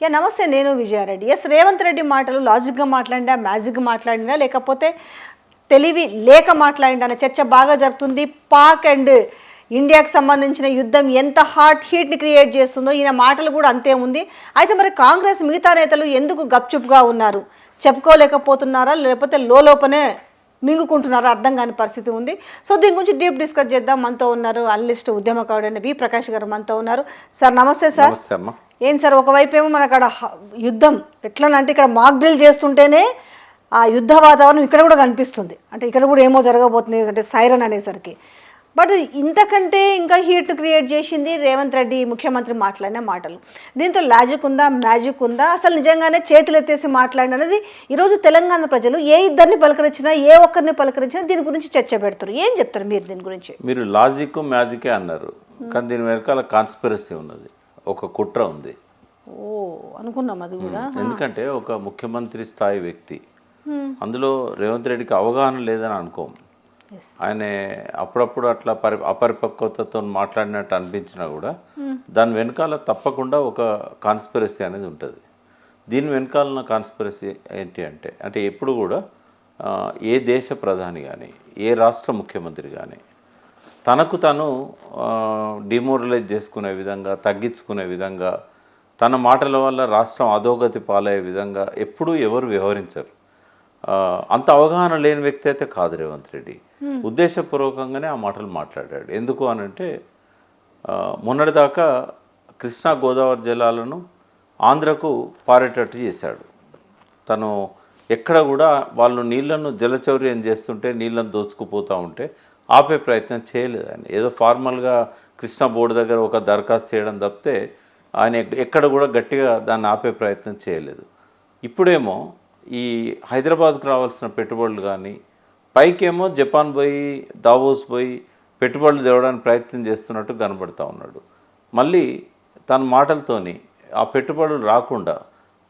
నమస్తే, నేను విజయారెడ్డి. రేవంత్ రెడ్డి మాటలు లాజిక్గా మాట్లాడినా, మ్యాజిక్గా మాట్లాడినా, లేకపోతే తెలివి లేక మాట్లాడినా అనే చర్చ బాగా జరుగుతుంది. పాక్ అండ్ ఇండియాకి సంబంధించిన యుద్ధం ఎంత హీట్ని క్రియేట్ చేస్తుందో ఈయన మాటలు కూడా అంతే ఉంది. అయితే మరి కాంగ్రెస్ మిగతా నేతలు ఎందుకు గప్చుప్గా ఉన్నారు? చెప్పుకోలేకపోతున్నారా, లేకపోతే లోపనే మింగుకుంటున్నారా? అర్థం కాని పరిస్థితి ఉంది. సో దీని గురించి డీప్ డిస్కస్ చేద్దాం. మనతో ఉన్నారు అనలిస్ట్, ఉద్యమకారుడైన వి ప్రకాష్ గారు మనతో ఉన్నారు. సార్ నమస్తే. సార్ ఏంటి సార్, ఒకవైపు ఏమో మన అక్కడ యుద్ధం ఎట్లనంటే ఇక్కడ మాక్ డ్రిల్ చేస్తుంటేనే ఆ యుద్ధ వాతావరణం ఇక్కడ కూడా కనిపిస్తుంది. అంటే ఇక్కడ కూడా ఏమో జరగబోతుంది అంటే సైరన్ అనేసరికి. బట్ ఇంతకంటే ఇంకా హీట్ క్రియేట్ చేసింది రేవంత్ రెడ్డి ముఖ్యమంత్రి మాట్లాడిన మాటలు. దీంతో లాజిక్ ఉందా, మ్యాజిక్ ఉందా, అసలు నిజంగానే చేతులు ఎత్తేసి మాట్లాడిన అనేది ఈరోజు తెలంగాణ ప్రజలు ఏ ఇద్దరిని పలకరించినా, ఏ ఒక్కరిని పలకరించినా దీని గురించి చర్చ పెడతారు. ఏం చెప్తారు మీరు దీని గురించి? మీరు లాజిక్ మ్యాజికే అన్నారు, కానీ దీని వెనకాల కాన్స్పిరసీ ఉన్నది, ఒక కుట్ర ఉంది. అనుకున్నాం అది కూడా. ఎందుకంటే ఒక ముఖ్యమంత్రి స్థాయి వ్యక్తి, అందులో రేవంత్ రెడ్డికి అవగాహన లేదని అనుకోం. ఆయన అప్పుడప్పుడు అట్లా అపరిపక్వతతో మాట్లాడినట్టు అనిపించినా కూడా దాని వెనకాల తప్పకుండా ఒక కాన్స్పిరసీ అనేది ఉంటుంది. దీని వెనకాల కాన్స్పిరసీ ఏంటి అంటే ఎప్పుడు కూడా ఏ దేశ ప్రధాని కానీ, ఏ రాష్ట్ర ముఖ్యమంత్రి కానీ తనకు తను డిమోరలైజ్ చేసుకునే విధంగా, తగ్గించుకునే విధంగా, తన మాటల వల్ల రాష్ట్రం అధోగతి పాలయ్యే విధంగా ఎప్పుడూ ఎవరు వ్యవహరించరు. అంత అవగాహన లేని వ్యక్తి అయితే కాదు రేవంత్ రెడ్డి. ఉద్దేశపూర్వకంగానే ఆ మాటలు మాట్లాడాడు. ఎందుకు అనంటే మొన్నటిదాకా కృష్ణా గోదావరి జలాలను ఆంధ్రకు పారేటట్టు చేశాడు. తను ఎక్కడ కూడా వాళ్ళు నీళ్లను జలచౌర్యం చేస్తుంటే, నీళ్ళను దోచుకుపోతూ ఉంటే ఆపే ప్రయత్నం చేయలేదు ఆయన. ఏదో ఫార్మల్గా కృష్ణా బోర్డు దగ్గర ఒక దరఖాస్తు చేయడం తప్పితే ఆయన ఎక్కడ కూడా గట్టిగా దాన్ని ఆపే ప్రయత్నం చేయలేదు. ఇప్పుడేమో ఈ హైదరాబాద్కు రావాల్సిన పెట్టుబడులు కానీ, పైకేమో జపాన్ పోయి, దావోస్ పోయి పెట్టుబడులు తేవడానికి ప్రయత్నం చేస్తున్నట్టు కనబడుతూ ఉన్నాడు. మళ్ళీ తన మాటలతోని ఆ పెట్టుబడులు రాకుండా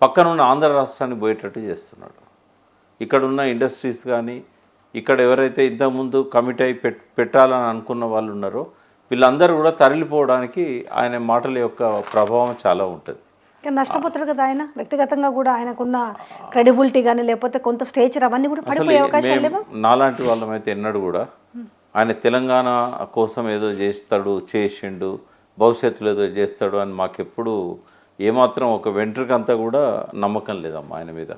పక్కనున్న ఆంధ్ర రాష్ట్రానికి పోయేటట్టు చేస్తున్నాడు. ఇక్కడున్న ఇండస్ట్రీస్ కానీ, ఇక్కడ ఎవరైతే ఇంతకుముందు కమిట్ అయి పెట్టాలని అనుకున్న వాళ్ళు ఉన్నారో వీళ్ళందరూ కూడా తరలిపోవడానికి ఆయన మాటల యొక్క ప్రభావం చాలా ఉంటుంది. నష్టపోతారు కదా ఆయన. వ్యక్తిగతంగా కూడా ఆయనకున్న క్రెడిబిలిటీ కానీ, లేకపోతే కొంత స్టేచర్ అవన్నీ కూడా పడిపోయే అవకాశాలు లేవా? నాలాంటి వాళ్ళమైతే ఎన్నడూ కూడా ఆయన తెలంగాణ కోసం ఏదో చేసిండు, భవిష్యత్తులో ఏదో చేస్తాడు అని మాకెప్పుడు ఏమాత్రం ఒక వెంట్రుకంతా కూడా నమ్మకం లేదమ్మా ఆయన మీద.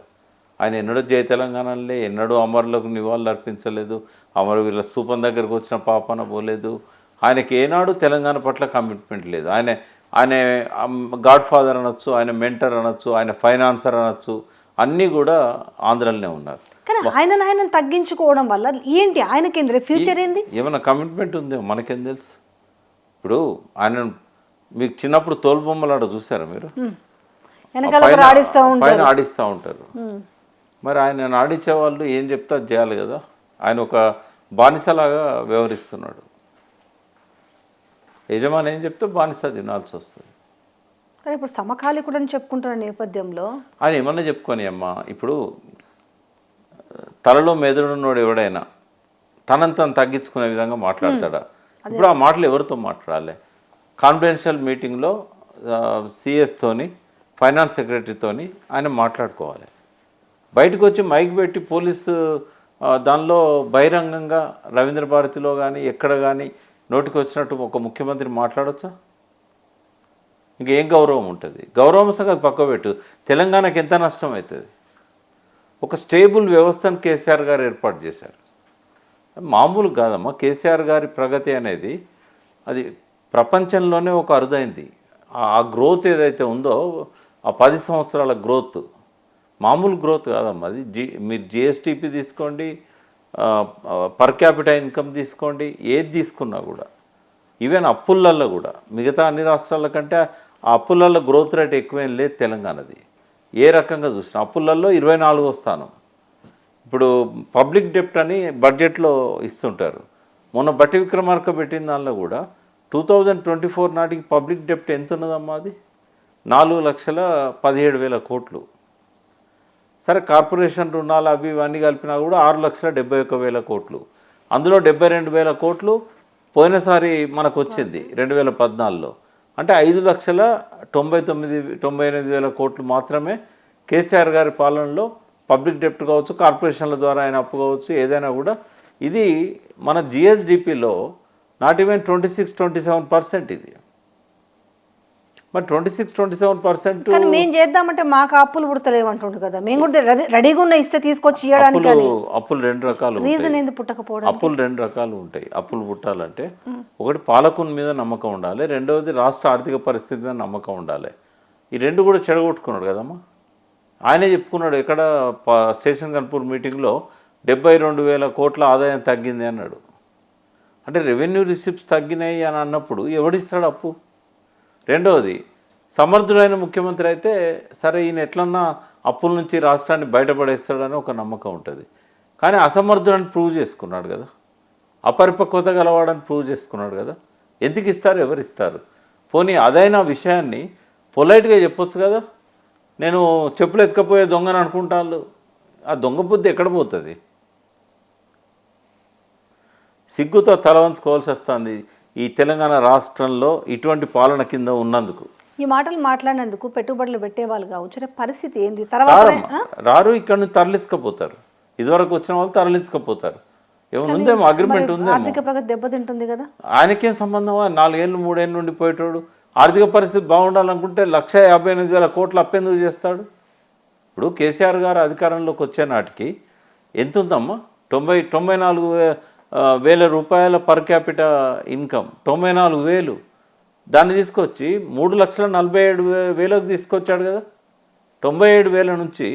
ఆయన ఎన్నడూ జయ తెలంగాణలే, ఎన్నడూ అమరులకు నివాళులు అర్పించలేదు, అమరవీరుల స్థూపం దగ్గరకు వచ్చిన పాపన పోలేదు. ఆయనకి ఏనాడు తెలంగాణ పట్ల కమిట్మెంట్ లేదు. ఆయన గాడ్ ఫాదర్ అనొచ్చు, ఆయన మెంటర్ అనొచ్చు, ఆయన ఫైనాన్సర్ అనొచ్చు, అన్నీ కూడా ఆంధ్రలోనే ఉన్నారు. కానీ ఆయన తగ్గించుకోవడం వల్ల ఏంటి ఆయనకి ఫ్యూచర్ ఏంది? ఏమైనా కమిట్మెంట్ ఉందేమో మనకేం తెలుసు. ఇప్పుడు ఆయన మీకు చిన్నప్పుడు తోలుబొమ్మలాట చూసారా మీరు? పైన ఆడిస్తూ ఉంటారు. మరి ఆయన ఆడించే వాళ్ళు ఏం చెప్తా చేయాలి కదా. ఆయన ఒక బానిసలాగా వ్యవహరిస్తున్నాడు. యజమాని ఏం చెప్తే బానిస తినాల్సి వస్తుంది. కానీ ఇప్పుడు సమకాలీకుడు అని చెప్పుకుంటున్న నేపథ్యంలో ఆయన ఏమన్నా చెప్పుకొని అమ్మా, ఇప్పుడు తలలో మెదడున్నోడు ఎవడైనా తనను తగ్గించుకునే విధంగా మాట్లాడతాడా? ఇప్పుడు ఆ మాటలు ఎవరితో మాట్లాడాలి? కాన్ఫిడెన్షియల్ మీటింగ్లో సిఎస్తోని, ఫైనాన్స్ సెక్రటరీతోని ఆయన మాట్లాడుకోవాలి. బయటకు వచ్చి మైక్ పెట్టి పోలీసు దానిలో బహిరంగంగా రవీంద్ర భారతిలో కానీ ఎక్కడ కానీ నోటికి వచ్చినట్టు ఒక ముఖ్యమంత్రి మాట్లాడొచ్చా? ఇంకేం గౌరవం ఉంటుంది? గౌరవం సంగతి పక్క పెట్టు. తెలంగాణకి ఎంత నష్టం అవుతుంది? ఒక స్టేబుల్ వ్యవస్థను కేసీఆర్ గారు ఏర్పాటు చేశారు. మామూలు కాదమ్మా. కేసీఆర్ గారి ప్రగతి అనేది అది ప్రపంచంలోనే ఒక అరుదైంది. ఆ గ్రోత్ ఏదైతే ఉందో, ఆ 10 సంవత్సరాల గ్రోత్ మామూలు గ్రోత్ కాదమ్మా. అది మీరు జిఎస్టిపి తీసుకోండి, పర్ క్యాపిటల్ ఇన్కమ్ తీసుకోండి, ఏది తీసుకున్నా కూడా, ఈవెన్ అప్పులల్లో కూడా మిగతా అన్ని రాష్ట్రాల కంటే ఆ అప్పులల్లో గ్రోత్ రేట్ ఎక్కువేం లేదు తెలంగాణది. ఏ రకంగా చూసినా అప్పులల్లో 24వ స్థానం. ఇప్పుడు పబ్లిక్ డెప్ట్ అని బడ్జెట్లో ఇస్తుంటారు. మొన్న బట్టి విక్రమార్క పెట్టిన దానిలో కూడా 2024 నాటికి పబ్లిక్ డెప్ట్ ఎంత ఉన్నదమ్మా? అది 4,17,000 కోట్లు. సరే, కార్పొరేషన్ రుణాలు అవి ఇవన్నీ కలిపినా కూడా 6,71,000 కోట్లు. అందులో 72,000 కోట్లు పోయినసారి మనకు వచ్చింది 2014లో. అంటే 5,99,98,000 కోట్లు మాత్రమే కేసీఆర్ గారి పాలనలో పబ్లిక్ డెప్ట్ కావచ్చు, కార్పొరేషన్ల ద్వారా ఆయన అప్పు కావచ్చు, ఏదైనా కూడా ఇది మన జిఎస్డిపిలో నాట్ ఈవెన్ 26-27% ఇది. మరి 26-27% కానీ మేము చేద్దామంటే మాకు అప్పులు పుడతలేవు అంటుండు కదా. మేము కూడా రెడీగా ఉన్న ఇస్తే తీసుకొచ్చి ఇవ్వడానికి అప్పులు రెండు రకాలు రీజన్ ఏంది పుట్టకపోవడం? అప్పులు రెండు రకాలు ఉంటాయి. అప్పులు పుట్టాలంటే ఒకటి పాలకుని మీద నమ్మకం ఉండాలి, రెండవది రాష్ట్ర ఆర్థిక పరిస్థితి మీద నమ్మకం ఉండాలి. ఈ రెండు కూడా చెడగొట్టుకున్నాడు కదమ్మా. ఆయనే చెప్పుకున్నాడు ఎక్కడ స్టేషన్ కన్పూర్ మీటింగ్లో 72,000 కోట్ల ఆదాయం తగ్గింది అన్నాడు. అంటే రెవెన్యూ రిసిప్ట్స్ తగ్గినాయి అని అన్నప్పుడు ఎవడిస్తాడు అప్పు? రెండవది, సమర్థుడైన ముఖ్యమంత్రి అయితే సరే ఈయన ఎట్లన్నా అప్పుల నుంచి రాష్ట్రాన్ని బయటపడేస్తాడని ఒక నమ్మకం ఉంటుంది. కానీ అసమర్థుడని ప్రూవ్ చేసుకున్నాడు కదా, అపరిపక్వత గలవాడని ప్రూవ్ చేసుకున్నాడు కదా. ఎందుకు ఇస్తారు, ఎవరు ఇస్తారు? పోనీ అదైనా విషయాన్ని పొలైట్గా చెప్పొచ్చు కదా. నేను చెప్పులు ఎత్తుకపోయే దొంగని అనుకుంటాను. ఆ దొంగ బుద్ధి ఎక్కడ పోతుంది? సిగ్గుతో తల వంచుకోవాల్సి వస్తుంది ఈ తెలంగాణ రాష్ట్రంలో ఇటువంటి పాలన కింద ఉన్నందుకు. ఈ మాటలు మాట్లాడినందుకు పెట్టుబడులు పెట్టేవాళ్ళు కావచ్చు, పరిస్థితి ఏంది తర్వాత? రారు, ఇక్కడ నుంచి తరలించకపోతారు. ఇదివరకు వచ్చిన వాళ్ళు తరలించకపోతారు. ఏముందేమో అగ్రిమెంట్ ఉందేమో. ఆర్థిక ప్రగతి దెబ్బతింటుంది కదా. ఆయనకేం సంబంధం? 4 ఏళ్ళు 3 ఏళ్ళు నుండి పోయేటోడు ఆర్థిక పరిస్థితి బాగుండాలనుకుంటే 1,58,000 కోట్లు అప్పెందుకు చేస్తాడు? ఇప్పుడు కేసీఆర్ గారు అధికారంలోకి వచ్చే నాటికి ఎంత ఉందమ్మా? 94,000 రూపాయల పర్ క్యాపిటా ఇన్కమ్, 94,000. దాన్ని తీసుకొచ్చి 3,47,000 తీసుకొచ్చాడు కదా. 97,000 నుంచి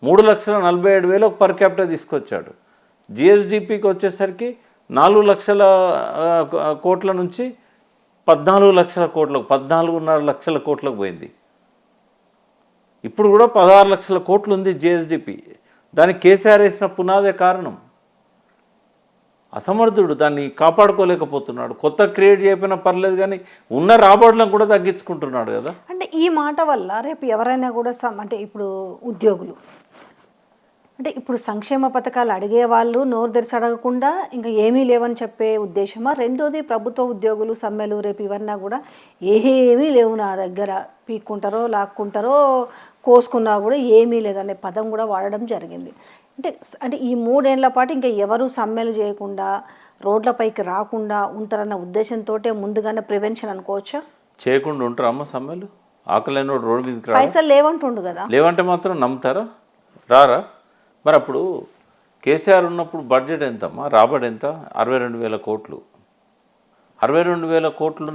3,47,000 పర్ క్యాపిటా తీసుకొచ్చాడు. జిఎస్డిపికి వచ్చేసరికి 4 లక్షల కోట్ల నుంచి 14 లక్షల కోట్లకు, 14.5 లక్షల కోట్లకు పోయింది. ఇప్పుడు కూడా 16 లక్షల కోట్లు ఉంది జిఎస్డిపి. దానికి కేసీఆర్ వేసిన పునాదే కారణం. అసమర్థుడు, దాన్ని కాపాడుకోలేకపోతున్నాడు. కొత్త క్రియేట్ చేయకపోయినా పర్లేదు కానీ ఉన్న రాబడులను కూడా తగ్గించుకుంటున్నాడు కదా. అంటే ఈ మాట వల్ల రేపు ఎవరైనా కూడా అంటే ఇప్పుడు ఉద్యోగులు అంటే ఇప్పుడు సంక్షేమ పథకాలు అడిగే వాళ్ళు నోరు తెరిచి అడగకుండా ఇంకా ఏమీ లేవని చెప్పే ఉద్దేశమా? రెండోది, ప్రభుత్వ ఉద్యోగులు సమ్మెలు రేపు ఇవన్నా కూడా ఏమీ లేవు నా దగ్గర, పీక్కుంటారో లాక్కుంటారో కోసుకున్నా కూడా ఏమీ లేదనే పదం కూడా వాడడం జరిగింది. అంటే ఈ 3 ఏళ్ల పాటు ఇంకా ఎవరు సమ్మెలు చేయకుండా రోడ్లపైకి రాకుండా ఉంటారన్న ఉద్దేశంతో ముందుగానే ప్రివెన్షన్ అనుకోవచ్చా? చేయకుండా ఉంటారమ్మ సమ్మెలు? ఆకలేనో రోడ్డు మీదకి పైసలు లేవంటుండు కదా. లేవంటే మాత్రం నమ్ముతారా? రారా? మరి అప్పుడు కేసీఆర్ ఉన్నప్పుడు బడ్జెట్ ఎంతమ్మా, రాబడి ఎంత? 62,000 కోట్లు. 62,000 కోట్లు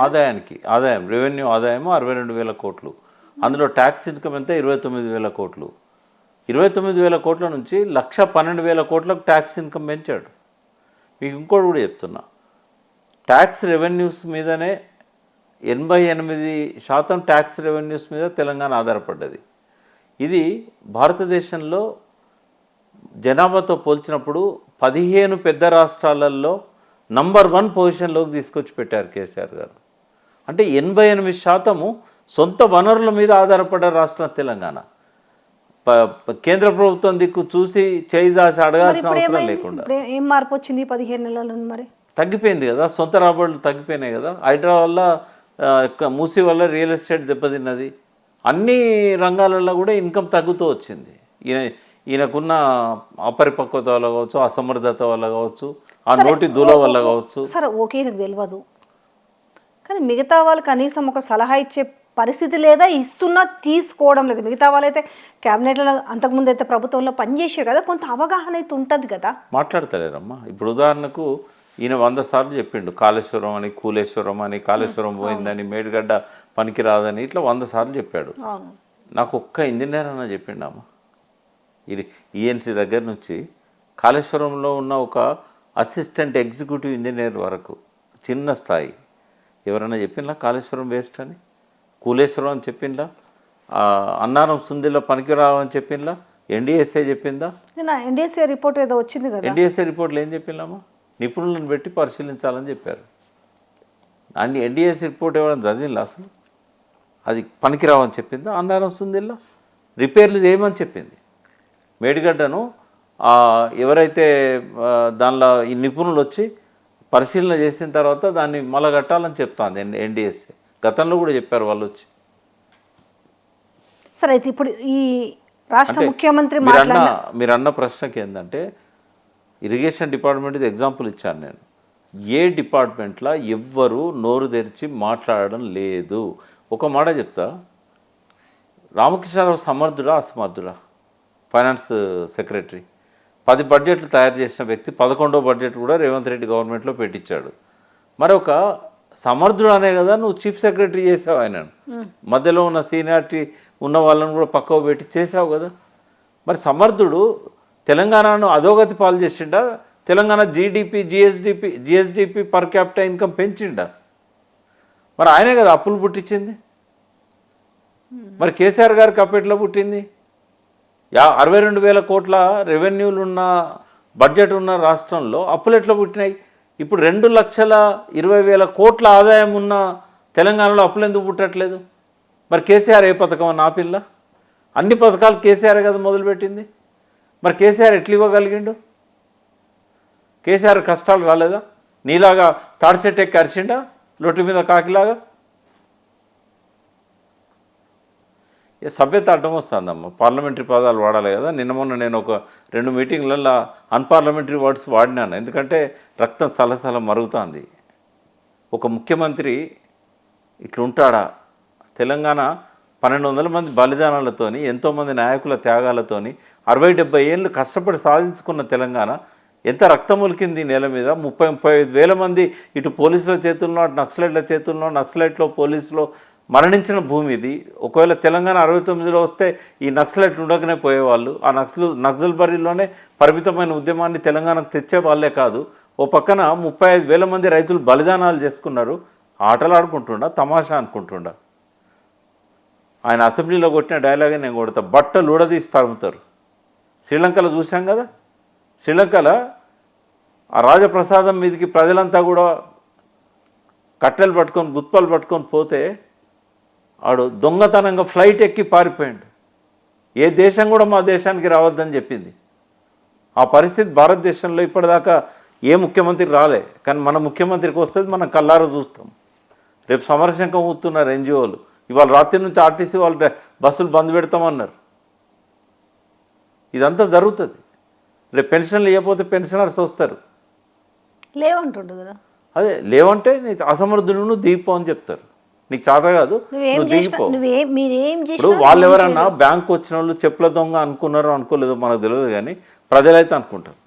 ఆదాయం రెవెన్యూ ఆదాయము 62,000 కోట్లు. అందులో ట్యాక్స్ ఇన్కమ్ ఎంత? 29,000 కోట్లు. 29,000 కోట్ల నుంచి 1,12,000 కోట్లకు ట్యాక్స్ ఇన్కమ్ పెంచాడు. మీకు ఇంకోటి కూడా చెప్తున్నా, ట్యాక్స్ రెవెన్యూస్ మీదనే 88% ట్యాక్స్ రెవెన్యూస్ మీద తెలంగాణ ఆధారపడ్డది. ఇది భారతదేశంలో జనాభాతో పోల్చినప్పుడు 15 పెద్ద రాష్ట్రాలలో నంబర్ 1 పొజిషన్లోకి తీసుకొచ్చి పెట్టారు కేసీఆర్ గారు. అంటే 88% సొంత వనరుల మీద ఆధారపడ్డ రాష్ట్రం తెలంగాణ. కేంద్ర ప్రభుత్వం దిక్కు చూసి చేయిదాసి అడగాల్సిన అవసరం లేకుండా. ఏం మార్పు వచ్చింది 15 నెలల? మరి తగ్గిపోయింది కదా, సొంత రాబడులు తగ్గిపోయినాయి కదా. హైడ్రా వల్ల, మూసీ వల్ల రియల్ ఎస్టేట్ దెబ్బతిన్నది. అన్ని రంగాలలో కూడా ఇన్కమ్ తగ్గుతూ వచ్చింది. ఈయనకున్న అపరిపక్వత వల్ల కావచ్చు, అసమర్థత వల్ల కావచ్చు, ఆ నోటి దూల వల్ల కావచ్చు. సరే ఓకే, నాకు తెలియదు కానీ మిగతా వాళ్ళు కనీసం ఒక సలహా ఇచ్చే పరిస్థితి లేదా, ఇస్తున్నా తీసుకోవడం లేదు. మిగతా వాళ్ళైతే క్యాబినెట్లో అంతకుముందు అయితే ప్రభుత్వంలో పనిచేసే కదా, కొంత అవగాహన అయితే ఉంటుంది కదా. మాట్లాడతలేరమ్మా. ఇప్పుడు ఉదాహరణకు ఈయన 100 సార్లు చెప్పిండు కాళేశ్వరం అని, కూలేశ్వరం అని, కాళేశ్వరం పోయిందని, మేడిగడ్డ పనికిరాదని, ఇట్లా 100 సార్లు చెప్పాడు. నాకు ఒక్క ఇంజనీర్ అన్న చెప్పిండమ్మా. ఇది ఈఎన్సీ దగ్గర నుంచి కాళేశ్వరంలో ఉన్న ఒక అసిస్టెంట్ ఎగ్జిక్యూటివ్ ఇంజనీర్ వరకు చిన్న స్థాయి ఎవరైనా చెప్పిందా కాళేశ్వరం వేస్ట్ అని? కూలేశ్వరం అని చెప్పిందా? అన్నారం సుందిలో పనికిరావని చెప్పిందా? ఎన్డీఎస్ఏ చెప్పిందా? ఎన్డీఎస్ఏ రిపోర్ట్ ఏదో వచ్చింది కదా. ఎన్డీఎస్ఏ రిపోర్ట్లు ఏం చెప్పిందామా? నిపుణులను పెట్టి పరిశీలించాలని చెప్పారు. అన్ని ఎన్డీఎస్ఏ రిపోర్ట్ ఎవరైనా చదివిందా అసలు? అది పనికిరావని చెప్పిందా? అన్నారం సుందిల్లో రిపేర్లు చేయమని చెప్పింది. మేడిగడ్డను ఎవరైతే దానిలో ఈ నిపుణులు వచ్చి పరిశీలన చేసిన తర్వాత దాన్ని మళ్ళా కట్టాలని చెప్తాంది ఎన్డీఎస్ఏ. గతంలో కూడా చెప్పారు వాళ్ళు వచ్చి. సరే అయితే ఇప్పుడు ఈ రాష్ట్ర అంటే ముఖ్యమంత్రి మీరు అన్న ప్రశ్నకి ఏంటంటే ఇరిగేషన్ డిపార్ట్మెంట్ ఎగ్జాంపుల్ ఇచ్చాను నేను. ఏ డిపార్ట్మెంట్లో ఎవ్వరు నోరు తెరిచి మాట్లాడడం లేదు. ఒక మాట చెప్తా, రామకృష్ణారావు సమర్థుడా అసమర్థుడా? ఫైనాన్స్ సెక్రటరీ 10 బడ్జెట్లు తయారు చేసిన వ్యక్తి 11వ బడ్జెట్ కూడా రేవంత్ రెడ్డి గవర్నమెంట్లో పెట్టించాడు. మరొక సమర్థుడు అనే కదా నువ్వు చీఫ్ సెక్రటరీ చేసావు ఆయనను. మధ్యలో ఉన్న సీనియారిటీ ఉన్న వాళ్ళని కూడా పక్కకు పెట్టి చేసావు కదా. మరి సమర్థుడు తెలంగాణను అధోగతి పాలు చేసిండా? Telangana GSDP per capital income పెంచిండా? మరి ఆయనే కదా అప్పులు పుట్టించింది. మరి కేసీఆర్ గారికి అప్పట్లో పుట్టింది 62,000 కోట్ల రెవెన్యూలు ఉన్న బడ్జెట్ ఉన్న రాష్ట్రంలో అప్పులు ఎట్లా పుట్టినాయి? ఇప్పుడు 2,20,000 కోట్ల ఆదాయం ఉన్న తెలంగాణలో అప్పులు ఎందుకు పుట్టట్లేదు? మరి కేసీఆర్ ఏ పథకం అని ఆపిల్లా? అన్ని పథకాలు కేసీఆర్ కదా మొదలుపెట్టింది. మరి కేసీఆర్ ఎట్లు ఇవ్వగలిగిండు? కేసీఆర్ కష్టాలు రాలేదా? నీలాగా తాడిచెట్టు ఎక్కి అరిచిండా లొట్టు మీద కాకిలాగా? సభ్యత అడ్డం వస్తుందమ్మా. పార్లమెంటరీ పదాలు వాడాలి కదా. నిన్న మొన్న నేను ఒక 2 మీటింగ్లలో అన్పార్లమెంటరీ వర్డ్స్ వాడినాను. ఎందుకంటే రక్తం సలసల మరుగుతుంది. ఒక ముఖ్యమంత్రి ఇట్లుంటాడా? తెలంగాణ 1,200 మంది బలిదానాలతోని, ఎంతోమంది నాయకుల త్యాగాలతోని 60-70 ఏళ్ళు కష్టపడి సాధించుకున్న తెలంగాణ ఎంత రక్తం ఉలికింది నేల మీద. 30-35 మంది ఇటు పోలీసుల చేతుల్లో, అటు నక్సలైట్ల చేతుల్లో, నక్సలైట్లో పోలీసులో మరణించిన భూమి ఇది. ఒకవేళ తెలంగాణ 69లో వస్తే ఈ నక్సలైట్లు ఉండకనే పోయేవాళ్ళు. ఆ నక్సల్ బరిలోనే పరిమితమైన ఉద్యమాన్ని తెలంగాణకు తెచ్చే వాళ్ళే కాదు. ఓ పక్కన 35,000 మంది రైతులు బలిదానాలు చేసుకున్నారు. ఆటలు ఆడుకుంటుండా, తమాషా అనుకుంటుండా? ఆయన అసెంబ్లీలో కొట్టిన డైలాగే నేను కొడతా, బట్టలు ఊడదీసి తరుముతారు. శ్రీలంకలో చూసాం కదా. శ్రీలంకలో ఆ రాజప్రసాదం మీదకి ప్రజలంతా కూడా కట్టెలు పట్టుకొని గుత్పలు పట్టుకొని పోతే ఆడు దొంగతనంగా ఫ్లైట్ ఎక్కి పారిపోయాడు. ఏ దేశం కూడా మా దేశానికి రావద్దని చెప్పింది. ఆ పరిస్థితి భారతదేశంలో ఇప్పటిదాకా ఏ ముఖ్యమంత్రికి రాలే. కానీ మన ముఖ్యమంత్రికి వస్తుంది, మనం కల్లారా చూస్తాం. రేపు సమరశంకం ఊతున్నారు ఎన్జిఓలు. ఇవాళ రాత్రి నుంచి ఆర్టీసీ వాళ్ళు బస్సులు బంద్ పెడతామన్నారు. ఇదంతా జరుగుతుంది. రేపు పెన్షన్లు ఇవ్వకపోతే పెన్షనర్స్ వస్తారు. లేవంటుండు కదా. అదే లేవంటే నీకు అసమర్థులను దీపం అని చెప్తారు. నీకు చేత కాదు, నువ్వు దిగిపో. ఇప్పుడు వాళ్ళు ఎవరన్నా బ్యాంకు వచ్చిన వాళ్ళు చెప్పుల దొంగ అనుకున్నారో అనుకోలేదో మనకు తెలియదు, కానీ ప్రజలైతే అనుకుంటారు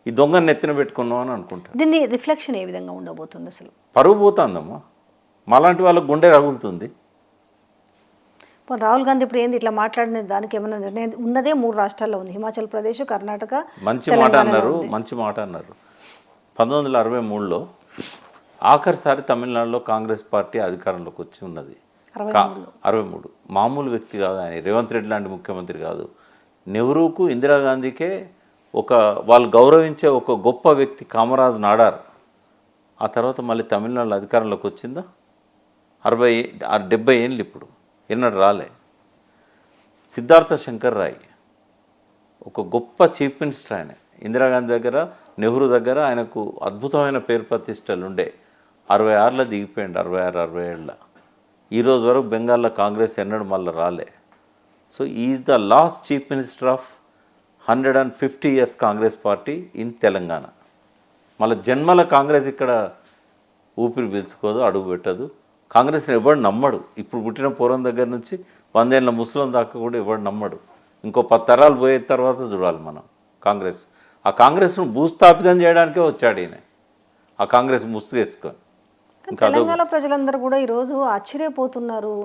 ఈ దొంగని నెత్తిన పెట్టుకున్నాం అని అనుకుంటారు. దీన్ని రిఫ్లెక్షన్ ఏ విధంగా ఉండబోతుంది? అసలు పరువు పోతుందమ్మా. మాలాంటి వాళ్ళకు గుండె రగులుతుంది. రాహుల్ గాంధీ ఇప్పుడు ఏంది ఇట్లా మాట్లాడిన దానికి ఏమైనా నిర్ణయం ఉన్నదే? 3 రాష్ట్రాల్లో ఉంది, హిమాచల్ ప్రదేశ్, కర్ణాటక. మంచి మాట అన్నారు. 1963లో ఆఖరిసారి తమిళనాడులో కాంగ్రెస్ పార్టీ అధికారంలోకి వచ్చి ఉన్నది. 63. మామూలు వ్యక్తి కాదు ఆయన. రేవంత్ రెడ్డి లాంటి ముఖ్యమంత్రి కాదు. నెహ్రూకు, ఇందిరాగాంధీకే వాళ్ళు గౌరవించే ఒక గొప్ప వ్యక్తి కామరాజ్ నాడార్. ఆ తర్వాత మళ్ళీ తమిళనాడులో అధికారంలోకి వచ్చిందా? 70 ఏళ్ళు ఇప్పుడు. ఎన్నడు రాలే. సిద్ధార్థ శంకర్ రాయ్ ఒక గొప్ప చీఫ్ మినిస్టర్. ఆయన ఇందిరాగాంధీ దగ్గర, నెహ్రూ దగ్గర ఆయనకు అద్భుతమైన పేరు ప్రతిష్టలు ఉండే. 66లో దిగిపోయాడు. 66-67. ఈరోజు వరకు బెంగాల్లో కాంగ్రెస్ ఎన్నడూ మళ్ళీ రాలే. So is the last chief minister of 150 years Congress party in Telangana. మళ్ళీ జన్మల కాంగ్రెస్ ఇక్కడ ఊపిరి పీల్చుకోదు, అడుగు పెట్టదు. కాంగ్రెస్ని ఎవడు నమ్మడు. ఇప్పుడు పుట్టిన పూర్వం దగ్గర నుంచి 100 ఏళ్ళ ముసలం దాకా కూడా ఎవడు నమ్మడు. ఇంకో 10 తరాలు పోయే తర్వాత చూడాలి మనం కాంగ్రెస్. ఆ కాంగ్రెస్ను భూస్థాపితం చేయడానికే వచ్చాడు ఈయన. ఆ కాంగ్రెస్ ముసుగేసుకొని. తెలంగాణ ప్రజలందరూ కూడా ఈరోజు ఆశ్చర్యపోతున్నారు.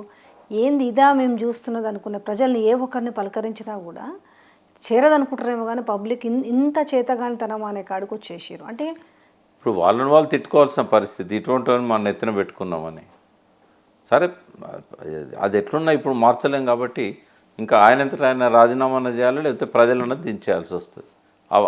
ఏంది ఇదా మేము చూస్తున్నది అనుకున్న ప్రజల్ని ఏ ఒక్కరిని పలకరించినా కూడా చేరదనుకుంటారేమో, కానీ పబ్లిక్ ఇంత చేతగానితనం అనే కాడికి వచ్చేసారు. అంటే ఇప్పుడు వాళ్ళని వాళ్ళు తిట్టుకోవాల్సిన పరిస్థితి. ఇటువంటి మనం ఎత్తున పెట్టుకున్నామని. సరే, అది ఎట్లున్నా ఇప్పుడు మార్చలేం కాబట్టి ఇంకా ఆయనంతటా ఆయన రాజీనామా చేయాలి, లేకపోతే ప్రజలన్నా దించేయాల్సి వస్తుంది.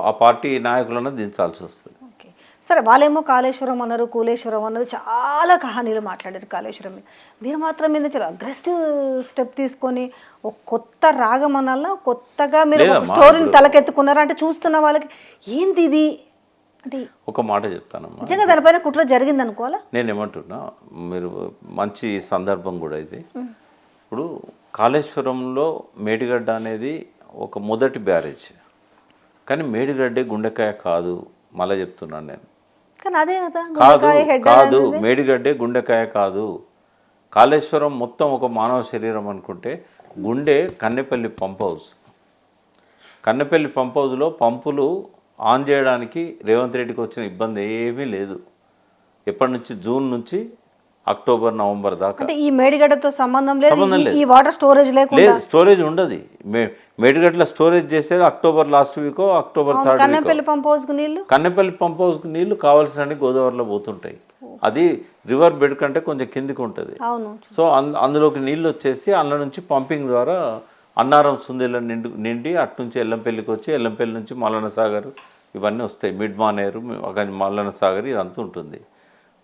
ఆ పార్టీ నాయకులన్నా దించాల్సి వస్తుంది. ఓకే, సరే. వాళ్ళేమో కాళేశ్వరం అన్నారు, కూలేశ్వరం అన్నారు, చాలా కహానీలు మాట్లాడారు కాళేశ్వరం మీద. మీరు మాత్రం మీద చాలా అగ్రెసివ్ స్టెప్ తీసుకొని ఒక కొత్త రాగం అనాలా, కొత్తగా మీరు ఒక స్టోరీని తలకెత్తుకున్నారు. అంటే చూస్తున్న వాళ్ళకి ఏంది ఇది అంటే ఒక మాట చెప్తానమ్మా, నిజంగా దానిపైన కుట్ర జరిగింది అనుకోవాలా? నేను ఏమంటున్నా, మీరు మంచి సందర్భం కూడా ఇది. ఇప్పుడు కాళేశ్వరంలో మేడిగడ్డ అనేది ఒక మొదటి బ్యారేజ్, కానీ మేడిగడ్డే గుండెకాయ కాదు. మళ్ళీ చెప్తున్నాను నేను, కానీ అదే కదా కాదు కాదు, మేడిగడ్డే గుండెకాయ కాదు. కాళేశ్వరం మొత్తం ఒక మానవ శరీరం అనుకుంటే గుండె Kannepalli pump house. Kannepalli pump హౌస్లో పంపులు ఆన్ చేయడానికి రేవంత్ రెడ్డికి వచ్చిన ఇబ్బంది ఏమీ లేదు. ఎప్పటి నుంచి? జూన్ నుంచి అక్టోబర్ నవంబర్ దాకా. అంటే ఈ మేడిగడ్డతో సంబంధం లేదు, సంబంధం లేదు. ఈ వాటర్ స్టోరేజ్ లేదు, స్టోరేజ్ ఉండదు. మేడిగడ్డలో స్టోరేజ్ చేసేది అక్టోబర్ లాస్ట్ వీకో అక్టోబర్ థర్డ్ వీకో. కన్నెపల్లి పంప్ హౌస్కు నీళ్లు, కన్నెపల్లి పంప్ హౌస్కి నీళ్లు కావాల్సిన గోదావరిలో పోతుంటాయి. అది రివర్ బెడ్ కంటే కొంచెం కిందికి ఉంటుంది. అవును. సో అందులోకి నీళ్ళు వచ్చేసి అందులో నుంచి పంపింగ్ ద్వారా అన్నారం సుందేళ్ళ నిండి అట్నుంచి ఎల్లంపల్లికి వచ్చి ఎల్లంపల్లి నుంచి మల్లన్న సాగర్ ఇవన్నీ వస్తాయి. మిడ్ మానేరు, మల్లన్న సాగర్ ఇదంతా ఉంటుంది.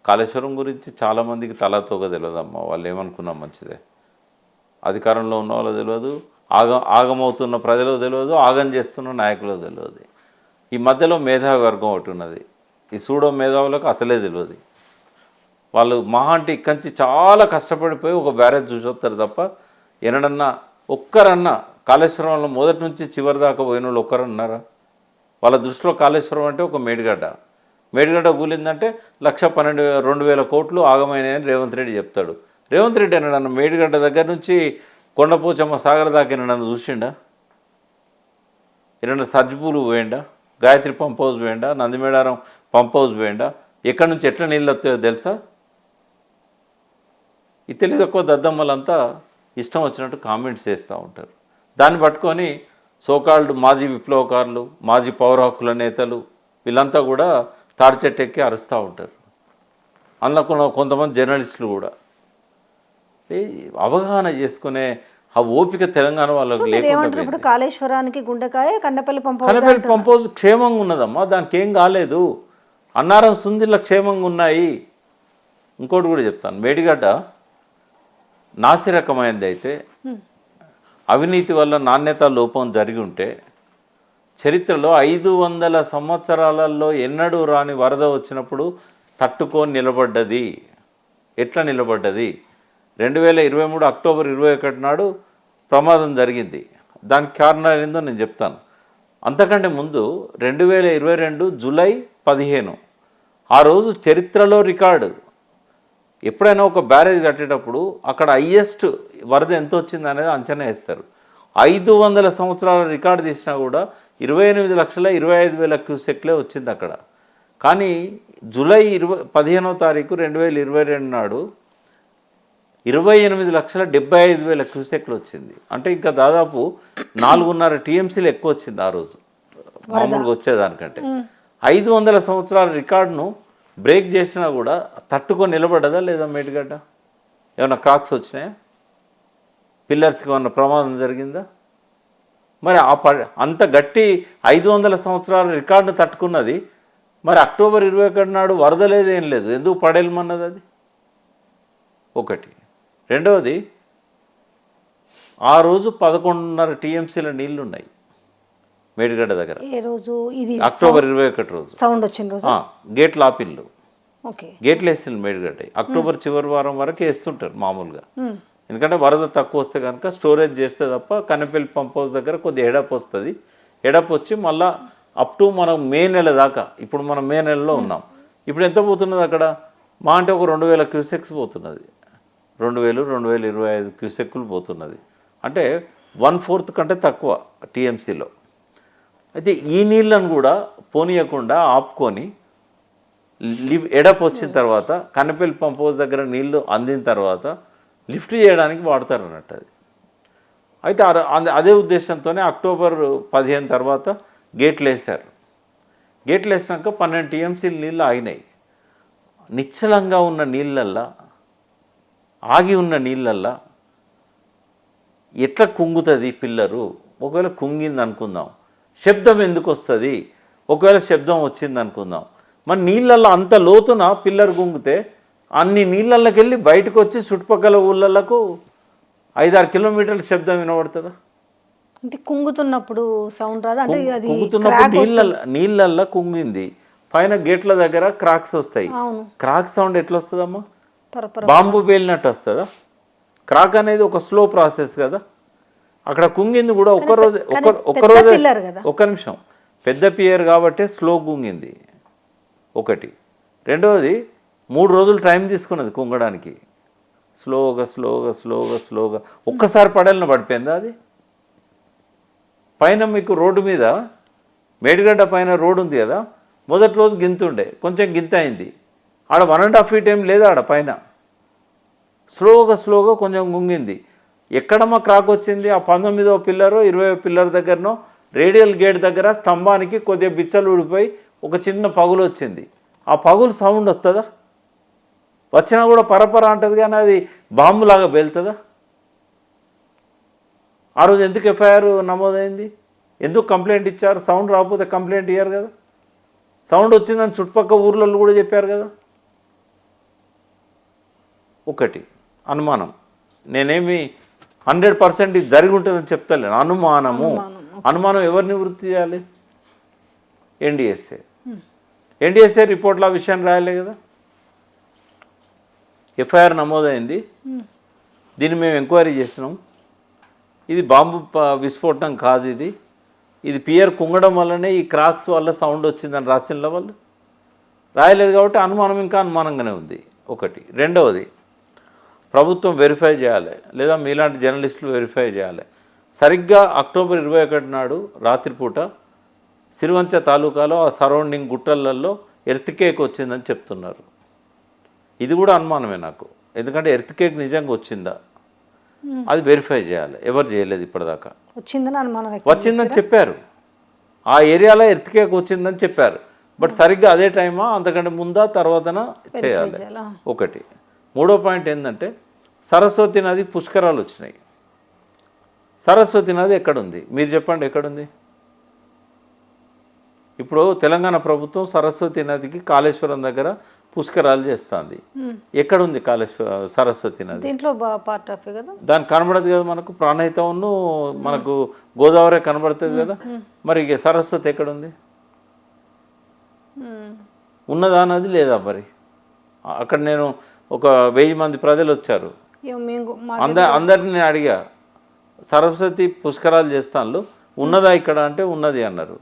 కాళేశ్వరం గురించి చాలామందికి తలాతోగా తెలియదమ్మా. వాళ్ళు ఏమనుకున్నా మంచిదే. అధికారంలో ఉన్న వాళ్ళు తెలియదు, ఆగమవుతున్న ప్రజలకు తెలియదు, ఆగం చేస్తున్న నాయకులకు తెలియదు. ఈ మధ్యలో మేధావి వర్గం ఒకటి ఉన్నది. ఈ సూడో మేధావులకు అసలే తెలియదు. వాళ్ళు మహా అంటే ఇక్కడి నుంచి చాలా కష్టపడిపోయి ఒక బ్యారేజ్ చూసి వస్తారు తప్ప ఎన్నడన్నా ఒక్కరన్నా కాళేశ్వరంలో మొదటి నుంచి చివరి దాకా పోయిన వాళ్ళు ఒక్కరన్నారా? వాళ్ళ దృష్టిలో కాళేశ్వరం అంటే ఒక మేడిగడ్డ. మేడిగడ్డ కూలిందంటే 1,12,2,000 కోట్లు ఆగమైనాయని రేవంత్ రెడ్డి చెప్తాడు. రేవంత్ రెడ్డి అన్నాడు మేడిగడ్డ దగ్గర నుంచి కొండపోచమ్మ సాగర్ దాకా నన్ను చూసిండా? ఏమన్నా సర్జిపూలు పోయిండా? గాయత్రి పంప్ హౌస్ పోయిండా? నందిమేడారం పంప్ హౌస్ పోయిండా? ఎక్కడి నుంచి ఎట్లా నీళ్ళు వస్తాయో తెలుసా? ఈ తెలియదు ఎక్కువ దద్దమ్మలంతా ఇష్టం వచ్చినట్టు కామెంట్స్ చేస్తూ ఉంటారు. దాన్ని పట్టుకొని సోకాల్డ్ మాజీ విప్లవకారులు, మాజీ పౌర హక్కుల నేతలు వీళ్ళంతా కూడా తాడి చెట్టు ఎక్కి అరుస్తూ ఉంటారు. అందులో కొంతమంది జర్నలిస్టులు కూడా అవగాహన చేసుకునే ఆ ఓపిక తెలంగాణ వాళ్ళకి లేకుండా. కాళేశ్వరానికి గుండెకాయ కన్నెపల్లి పంప్ హౌస్ క్షేమంగా ఉన్నదమ్మా, దానికి ఏం కాలేదు. అన్నారం సుందిళ్ళ క్షేమంగా ఉన్నాయి. ఇంకోటి కూడా చెప్తాను, మేడిగడ్డ నాసిరకమైనది అయితే అవినీతి వల్ల నాణ్యత లోపం జరిగి ఉంటే చరిత్రలో 500 సంవత్సరాలలో ఎన్నడూ రాని వరద వచ్చినప్పుడు తట్టుకొని నిలబడ్డది. ఎట్లా నిలబడ్డది? 2023 అక్టోబర్ 21 నాడు ప్రమాదం జరిగింది. దానికి కారణాలు ఏందో నేను చెప్తాను. అంతకంటే ముందు 2022 జూలై 15 ఆ రోజు చరిత్రలో రికార్డు. ఎప్పుడైనా ఒక బ్యారేజ్ కట్టేటప్పుడు అక్కడ హైయెస్ట్ వరద ఎంత వచ్చింది అనేది అంచనా వేస్తారు. 500 సంవత్సరాల రికార్డు తీసినా కూడా 28,25,000 క్యూసెక్లే వచ్చింది అక్కడ. కానీ జూలై 15వ తారీఖు 2022 నాడు 28,75,000 క్యూసెక్లు వచ్చింది. అంటే ఇంకా దాదాపు 4.5 టీఎంసీలు ఎక్కువ వచ్చింది ఆ రోజు మామూలుగా వచ్చేదానికంటే. 500 సంవత్సరాల రికార్డును బ్రేక్ చేసినా కూడా తట్టుకొని నిలబడ్డదా లేదా మేడిగడ్డ? ఏమన్నా క్రాక్స్ వచ్చినాయా? పిల్లర్స్కి ఏమన్నా ప్రమాదం జరిగిందా? మరి అంత గట్టి 500 సంవత్సరాల రికార్డును తట్టుకున్నది మరి అక్టోబర్ 21 నాడు వరద లేదు, ఏం లేదు, ఎందుకు పడేయమన్నది అది ఒకటి. రెండవది, ఆ రోజు 11.5 టీఎంసీల నీళ్లు ఉన్నాయి మేడిగడ్డ దగ్గర. అక్టోబర్ 21 రోజు సౌండ్ వచ్చిన రోజు గేట్లు ఆపిల్లు, గేట్లు వేసింది మేడిగడ్డ. అక్టోబర్ చివరి వారం వరకు వేస్తుంటారు మామూలుగా. ఎందుకంటే వరద తక్కువ వస్తే కనుక స్టోరేజ్ చేస్తే తప్ప కన్నెపల్లి పంప్ హౌస్ దగ్గర కొద్దిగా ఎడప్ వస్తుంది. ఎడప్ వచ్చి మళ్ళీ అప్ టు మనం మే నెల దాకా, ఇప్పుడు మనం మే నెలలో ఉన్నాం, ఇప్పుడు ఎంత పోతున్నది అక్కడ? మా అంటే ఒక 2,000 క్యూసెక్స్ పోతున్నది. 2,000-2,025 క్యూసెక్కులు పోతున్నది. అంటే 1/4 కంటే తక్కువ టీఎంసీలో. అయితే ఈ నీళ్ళను కూడా పోనీయకుండా ఆపుకొని ఎడప్ వచ్చిన తర్వాత కన్నెపల్లి పంప్ హౌస్ దగ్గర నీళ్లు అందిన తర్వాత లిఫ్ట్ చేయడానికి వాడతారు అన్నట్టు అది. అయితే అదే ఉద్దేశంతోనే అక్టోబర్ 15 తర్వాత గేట్లు వేశారు. గేట్లు వేసినాక 12 టీఎంసీలు నీళ్ళు ఆగినాయి. నిశ్చలంగా ఉన్న నీళ్ళల్లా, ఆగి ఉన్న నీళ్ళల్లా ఎట్లా కుంగుతుంది పిల్లరు? ఒకవేళ కుంగింది అనుకుందాం, శబ్దం ఎందుకు వస్తుంది? ఒకవేళ శబ్దం వచ్చింది అనుకుందాం, మరి నీళ్ళల్లో అంత లోతున పిల్లర్ కుంగితే అన్ని నీళ్ళల్లోకి వెళ్ళి బయటకు వచ్చి చుట్టుపక్కల ఊళ్ళకు 5-6 కిలోమీటర్ల శబ్దం వినబడుతుందా? అంటే కుంగుతున్నప్పుడు సౌండ్ రాదు? అంటే కుంగుతున్నప్పుడు నీళ్ళల్లో కుంగింది, పైన గేట్ల దగ్గర క్రాక్స్ వస్తాయి. అవును. క్రాక్ సౌండ్ ఎట్లా వస్తుందమ్మా? పరపర బాంబు పేలినట్టు వస్తుందా? క్రాక్ అనేది ఒక స్లో ప్రాసెస్ కదా. అక్కడ కుంగింది కూడా ఒక్కరోజే పిల్లర్ కదా. ఒక్క నిమిషం, పెద్ద పియర్ కాబట్టి స్లో కుంగింది ఒకటి. రెండవది 3 రోజులు టైం తీసుకున్నది కుంగడానికి. స్లోగా స్లోగా స్లోగా స్లోగా ఒక్కసారి పడేలను పడిపోయిందా అది? పైన మీకు రోడ్డు మీద మేడిగడ్డ పైన రోడ్డు ఉంది కదా, మొదటి రోజు గింతుండే, కొంచెం గింత అయింది. ఆడ 1.5 feet ఏం లేదు ఆడ పైన. స్లోగా స్లోగా కొంచెం గుంగింది. ఎక్కడమ్మా క్రాక్ వచ్చింది? ఆ 19వ పిల్లరో 20వ పిల్లర్ దగ్గరనో రేడియల్ గేట్ దగ్గర స్తంభానికి కొద్దిగా బిచ్చలు ఊడిపోయి ఒక చిన్న పగులు వచ్చింది. ఆ పగులు సౌండ్ వస్తుందా? వచ్చినా కూడా పరపర అంటది, కానీ అది బాంబులాగా పేలుతుందా? ఆ రోజు ఎందుకు ఎఫ్ఐఆర్ నమోదైంది? ఎందుకు కంప్లైంట్ ఇచ్చారు? సౌండ్ రాకపోతే కంప్లైంట్ ఇయ్యారు కదా. సౌండ్ వచ్చిందని చుట్టుపక్కల ఊర్లలో కూడా చెప్పారు కదా. ఒకటి అనుమానం, నేనేమి 100% ఇది జరిగి ఉంటుందని చెప్తలేను. అనుమానం ఎవరు నివృత్తి చేయాలి? ఎన్డీఎస్ఏ రిపోర్ట్లో ఆ విషయాన్ని రాయలే కదా. ఎఫ్ఐఆర్ నమోదైంది, దీన్ని మేము ఎంక్వైరీ చేసినాం. ఇది బాంబు విస్ఫోటనం కాదు, ఇది పియర్ కుంగడం వల్లనే ఈ క్రాక్స్ వల్ల సౌండ్ వచ్చిందని రాసిన వాళ్ళు రాయలేదు కాబట్టి అనుమానం ఇంకా అనుమానంగానే ఉంది ఒకటి. రెండవది, ప్రభుత్వం వెరిఫై చేయాలి, లేదా మీలాంటి జర్నలిస్టులు వెరిఫై చేయాలి. సరిగ్గా అక్టోబర్ 21 నాడు రాత్రిపూట సిరివంచ తాలూకాలో ఆ సరౌండింగ్ గుట్టలలో ఎర్త్కేక్ వచ్చిందని చెప్తున్నారు. ఇది కూడా అనుమానమే నాకు, ఎందుకంటే ఎర్త్కేక్ నిజంగా వచ్చిందా అది వెరిఫై చేయాలి. ఎవరు చేయలేదు ఇప్పటిదాకా. వచ్చిందని చెప్పారు, ఆ ఏరియాలో ఎర్త్కేక్ వచ్చిందని చెప్పారు. బట్ సరిగ్గా అదే టైమా అంతకంటే ముందా తర్వాతన చేయాలి ఒకటి. మూడో పాయింట్ ఏంటంటే సరస్వతి నది పుష్కరాలు వచ్చినాయి. సరస్వతి నది ఎక్కడుంది మీరు చెప్పండి, ఎక్కడుంది? ఇప్పుడు తెలంగాణ ప్రభుత్వం సరస్వతి నదికి కాళేశ్వరం దగ్గర పుష్కరాలు చేస్తుంది. ఎక్కడుంది సరస్వతి నది? దానికి కనబడదు కదా మనకు. ప్రాణహితమును మనకు గోదావరి కనబడుతుంది కదా. మరి సరస్వతి ఎక్కడుంది? ఉన్నదా నది లేదా? మరి అక్కడ నేను ఒక 1000 మంది ప్రజలు వచ్చారు, అందరిని అడిగా సరస్వతి పుష్కరాలు చేస్తాను ఉన్నదా ఇక్కడ అంటే ఉన్నది అన్నారు.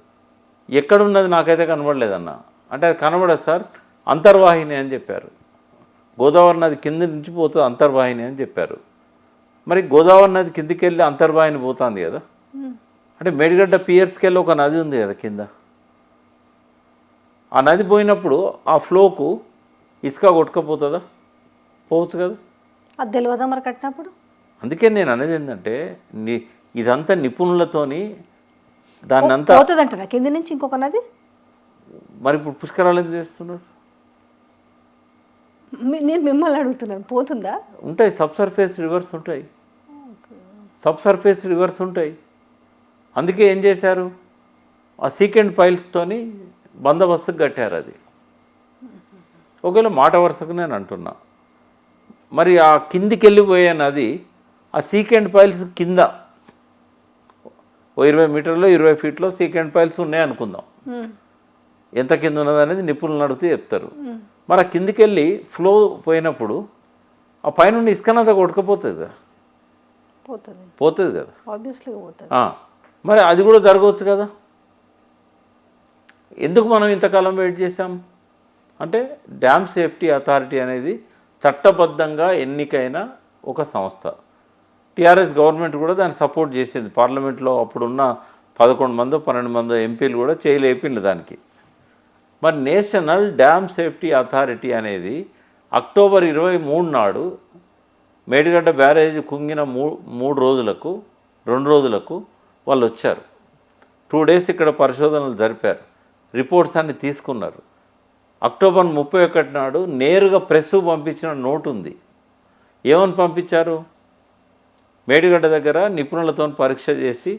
ఎక్కడున్నది నాకైతే కనబడలేదన్న. అంటే అది కనబడదు సార్, అంతర్వాహిని అని చెప్పారు. గోదావరి నది కింద నుంచి పోతుంది అంతర్వాహిని అని చెప్పారు. మరి గోదావరి నది కిందికి వెళ్ళి అంతర్వాహిని పోతుంది కదా. అంటే మేడిగడ్డ పియర్స్కి వెళ్ళి ఒక నది ఉంది కదా కింద. ఆ నది పోయినప్పుడు ఆ ఫ్లోకు ఇసుక కొట్టుకపోతుందా? పోవచ్చు కదా. అది తెలియదా మరి కట్టినప్పుడు? అందుకే నేను అనేది ఏంటంటే ఇదంతా నిపుణులతోని దాన్ని అంతా పోతుందంటారా కింద నుంచి ఇంకొక నది? మరి ఇప్పుడు పుష్కరాలు ఎందుకు చేస్తున్నారు? నేను మిమ్మల్ని అడుగుతున్నాను, పోతుందా? ఉంటాయి, సబ్సర్ఫేస్ రివర్స్ ఉంటాయి. అందుకే ఏం చేశారు, ఆ సీకెండ్ పైల్స్తోని బందోబస్తుకు కట్టారు. అది ఒకవేళ మాట వరుసకు నేను అంటున్నా. మరి ఆ కిందికి వెళ్ళిపోయే నది ఆ సీకెండ్ పైల్స్ కింద 20 మీటర్లో 20 ఫీట్లో సీకెండ్ పైల్స్ ఉన్నాయి అనుకుందాం. ఎంత కింద ఉన్నది అనేది నిపుణులు అడిగితే చెప్తారు. మరి ఆ కిందికి వెళ్ళి ఫ్లో పోయినప్పుడు ఆ పైన ఇసుకనంతా కొట్టుకుపోతుంది కదా. పోతుంది కదా, మరి అది కూడా జరగవచ్చు కదా. ఎందుకు మనం ఇంతకాలం వెయిట్ చేసాం అంటే డ్యామ్ సేఫ్టీ అథారిటీ అనేది చట్టబద్ధంగా ఎన్నికైన ఒక సంస్థ. టీఆర్ఎస్ గవర్నమెంట్ కూడా దాన్ని సపోర్ట్ చేసింది. పార్లమెంట్లో అప్పుడున్న 11 మందో 12 మందో ఎంపీలు కూడా చేయలేపిండు దానికి. మరి నేషనల్ డ్యామ్ సేఫ్టీ అథారిటీ అనేది అక్టోబర్ 23 నాడు మేడిగడ్డ బ్యారేజ్ కుంగిన 2 రోజులకు వాళ్ళు వచ్చారు. 2 days ఇక్కడ పరిశోధనలు జరిపారు, రిపోర్ట్స్ అన్ని తీసుకున్నారు. అక్టోబర్ 31 నాడు నేరుగా ప్రెస్ పంపించిన నోటు ఉంది. ఏమని పంపించారు? మేడిగడ్డ దగ్గర నిపుణులతో పరీక్ష చేసి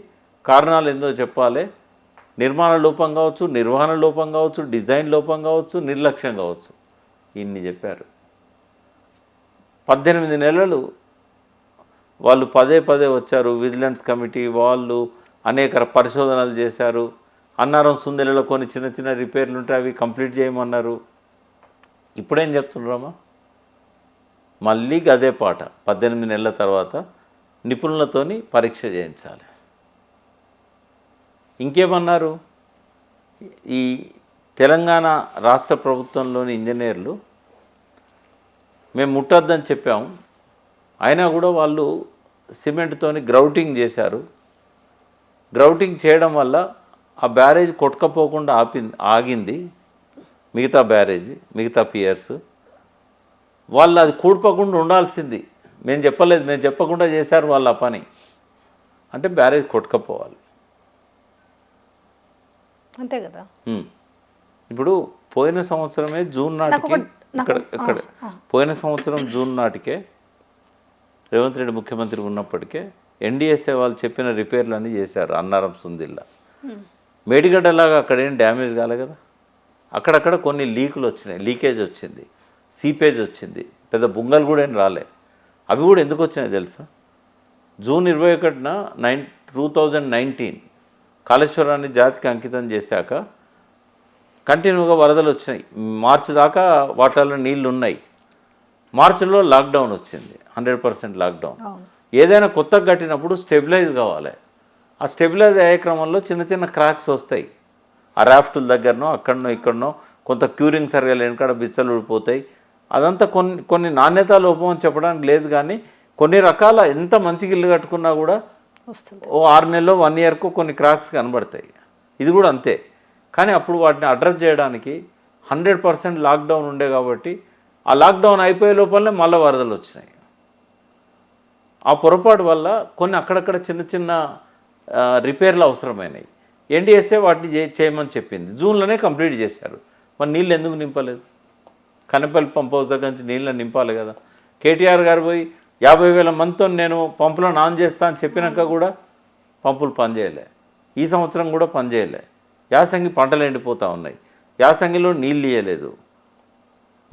కారణాలు ఏందో చెప్పాలి, నిర్మాణ లోపం కావచ్చు, నిర్వహణ లోపం కావచ్చు, డిజైన్ లోపం కావచ్చు, నిర్లక్ష్యం కావచ్చు, ఇన్ని చెప్పారు. 18 నెలలు వాళ్ళు పదే వచ్చారు. విజిలెన్స్ కమిటీ వాళ్ళు అనేక పరిశోధనలు చేశారు. అన్నారం సుందరిలో కొన్ని చిన్న చిన్న రిపేర్లు ఉంటే అవి కంప్లీట్ చేయమన్నారు. ఇప్పుడేం చెప్తున్నారమ్మా? మళ్ళీ గదే పాట. 18 నెలల తర్వాత నిపుణులతోని పరీక్ష చేయించాలి. ఇంకేమన్నారు? ఈ తెలంగాణ రాష్ట్ర ప్రభుత్వంలోని ఇంజనీర్లు మేము ముట్టొద్దని చెప్పాము, అయినా కూడా వాళ్ళు సిమెంట్తోని గ్రౌటింగ్ చేశారు. గ్రౌటింగ్ చేయడం వల్ల ఆ బ్యారేజ్ కొట్టుకపోకుండా ఆగింది. మిగతా బ్యారేజ్, మిగతా పియర్స్ వాళ్ళు అది కూడిపోకుండా ఉండాల్సింది. మేము చెప్పలేదు, మేము చెప్పకుండా చేశారు వాళ్ళ పని. అంటే బ్యారేజ్ కొట్టుకపోవాలి, అంతే కదా. ఇప్పుడు పోయిన సంవత్సరమే జూన్ నాటికి ఇక్కడ పోయిన సంవత్సరం జూన్ నాటికే రేవంత్ రెడ్డి ముఖ్యమంత్రి ఉన్నప్పటికే ఎన్డీఎస్ఏ వాళ్ళు చెప్పిన రిపేర్లు అన్నీ చేశారు. అన్నారం సుందిల్లా మేడిగడ్డలాగా అక్కడ ఏం డ్యామేజ్ కాలే కదా. అక్కడక్కడ కొన్ని లీకులు వచ్చినాయి, లీకేజ్ వచ్చింది, సీపేజ్ వచ్చింది, పెద్ద బుంగలు కూడా ఏం రాలే. అవి కూడా ఎందుకు వచ్చినాయి తెలుసా? జూన్ 21న 2019 కాళేశ్వరాన్ని జాతికి అంకితం చేశాక కంటిన్యూగా వరదలు వచ్చినాయి. మార్చి దాకా వాటిల్లో నీళ్లు ఉన్నాయి. మార్చిలో లాక్డౌన్ వచ్చింది, 100% లాక్డౌన్. ఏదైనా కొత్తగా కట్టినప్పుడు స్టెబిలైజ్ కావాలి. ఆ స్టెబిలైజ్ అయ్యే క్రమంలో చిన్న చిన్న క్రాక్స్ వస్తాయి. ఆ రాఫ్టుల దగ్గరనో అక్కడనో ఇక్కడనో కొంత క్యూరింగ్ సరిగా లేని కాడ బిచ్చలు ఊడిపోతాయి. అదంతా కొన్ని నాణ్యత లోపం అని చెప్పడానికి లేదు, కానీ కొన్ని రకాల ఎంత మంచిగా ఇల్లు కట్టుకున్నా కూడా వస్తుంది. ఓ 6 నెలలో 1 ఇయర్కు కొన్ని క్రాక్స్ కనబడతాయి. ఇది కూడా అంతే. కానీ అప్పుడు వాటిని అడ్రస్ చేయడానికి 100% లాక్డౌన్ ఉండే కాబట్టి ఆ లాక్డౌన్ అయిపోయే లోపలనే మళ్ళీ వరదలు వచ్చినాయి. ఆ పొరపాటు వల్ల కొన్ని అక్కడక్కడ చిన్న చిన్న రిపేర్లు అవసరమైనాయి. ఎన్డీఎస్ఏ వాటిని చేయమని చెప్పింది. జూన్లోనే కంప్లీట్ చేశారు. మరి నీళ్ళు ఎందుకు నింపలేదు? కనపల్లి పంప్ హౌస్ దగ్గర నుంచి నీళ్ళని నింపాలి కదా. కేటీఆర్ గారు పోయి 50,000 మందితో నేను పంపులను ఆన్ చేస్తా అని చెప్పినాక కూడా పంపులు పనిచేయలే. ఈ సంవత్సరం కూడా పనిచేయలే. యాసంగి పంటలు ఎండిపోతూ ఉన్నాయి. యాసంగిలో నీళ్ళు ఇయ్యలేదు.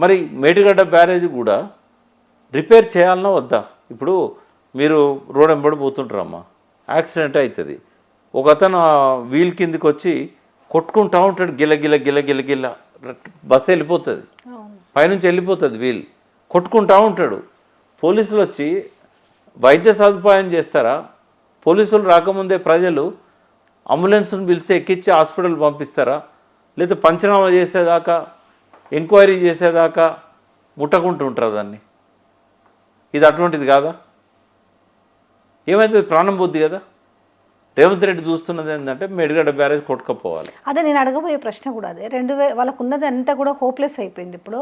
మరి మేడిగడ్డ బ్యారేజ్ కూడా రిపేర్ చేయాలన్నా వద్దా? ఇప్పుడు మీరు రోడ్ వెంబడి పోతుంటారమ్మా, యాక్సిడెంట్ అవుతుంది. ఒక అతను వీల్ కిందికి వచ్చి కొట్టుకుంటూ ఉంటాడు, గిల గిల గిల గిల గిల, బస్సు వెళ్ళిపోతుంది, పైనుంచి వెళ్ళిపోతుంది, వీల్ కొట్టుకుంటూ ఉంటాడు. పోలీసులు వచ్చి వైద్య సదుపాయం చేస్తారా? పోలీసులు రాకముందే ప్రజలు అంబులెన్స్ను పిలిచి ఎక్కించి హాస్పిటల్ పంపిస్తారా? లేదా పంచనామా చేసేదాకా, ఎంక్వైరీ చేసేదాకా ముట్టకుంటూ ఉంటారు దాన్ని? ఇది అటువంటిది కాదా? ఏమైతే ప్రాణం బుద్ధి కదా. రేవంత్ రెడ్డి చూస్తున్నది ఏంటంటే మేడిగడ్డ బ్యారేజ్ కొట్టుకపోవాలి. అదే నేను అడగబోయే ప్రశ్న కూడా అదే. 2000 వాళ్ళకు ఉన్నది అంతా కూడా హోప్లెస్ అయిపోయింది. ఇప్పుడు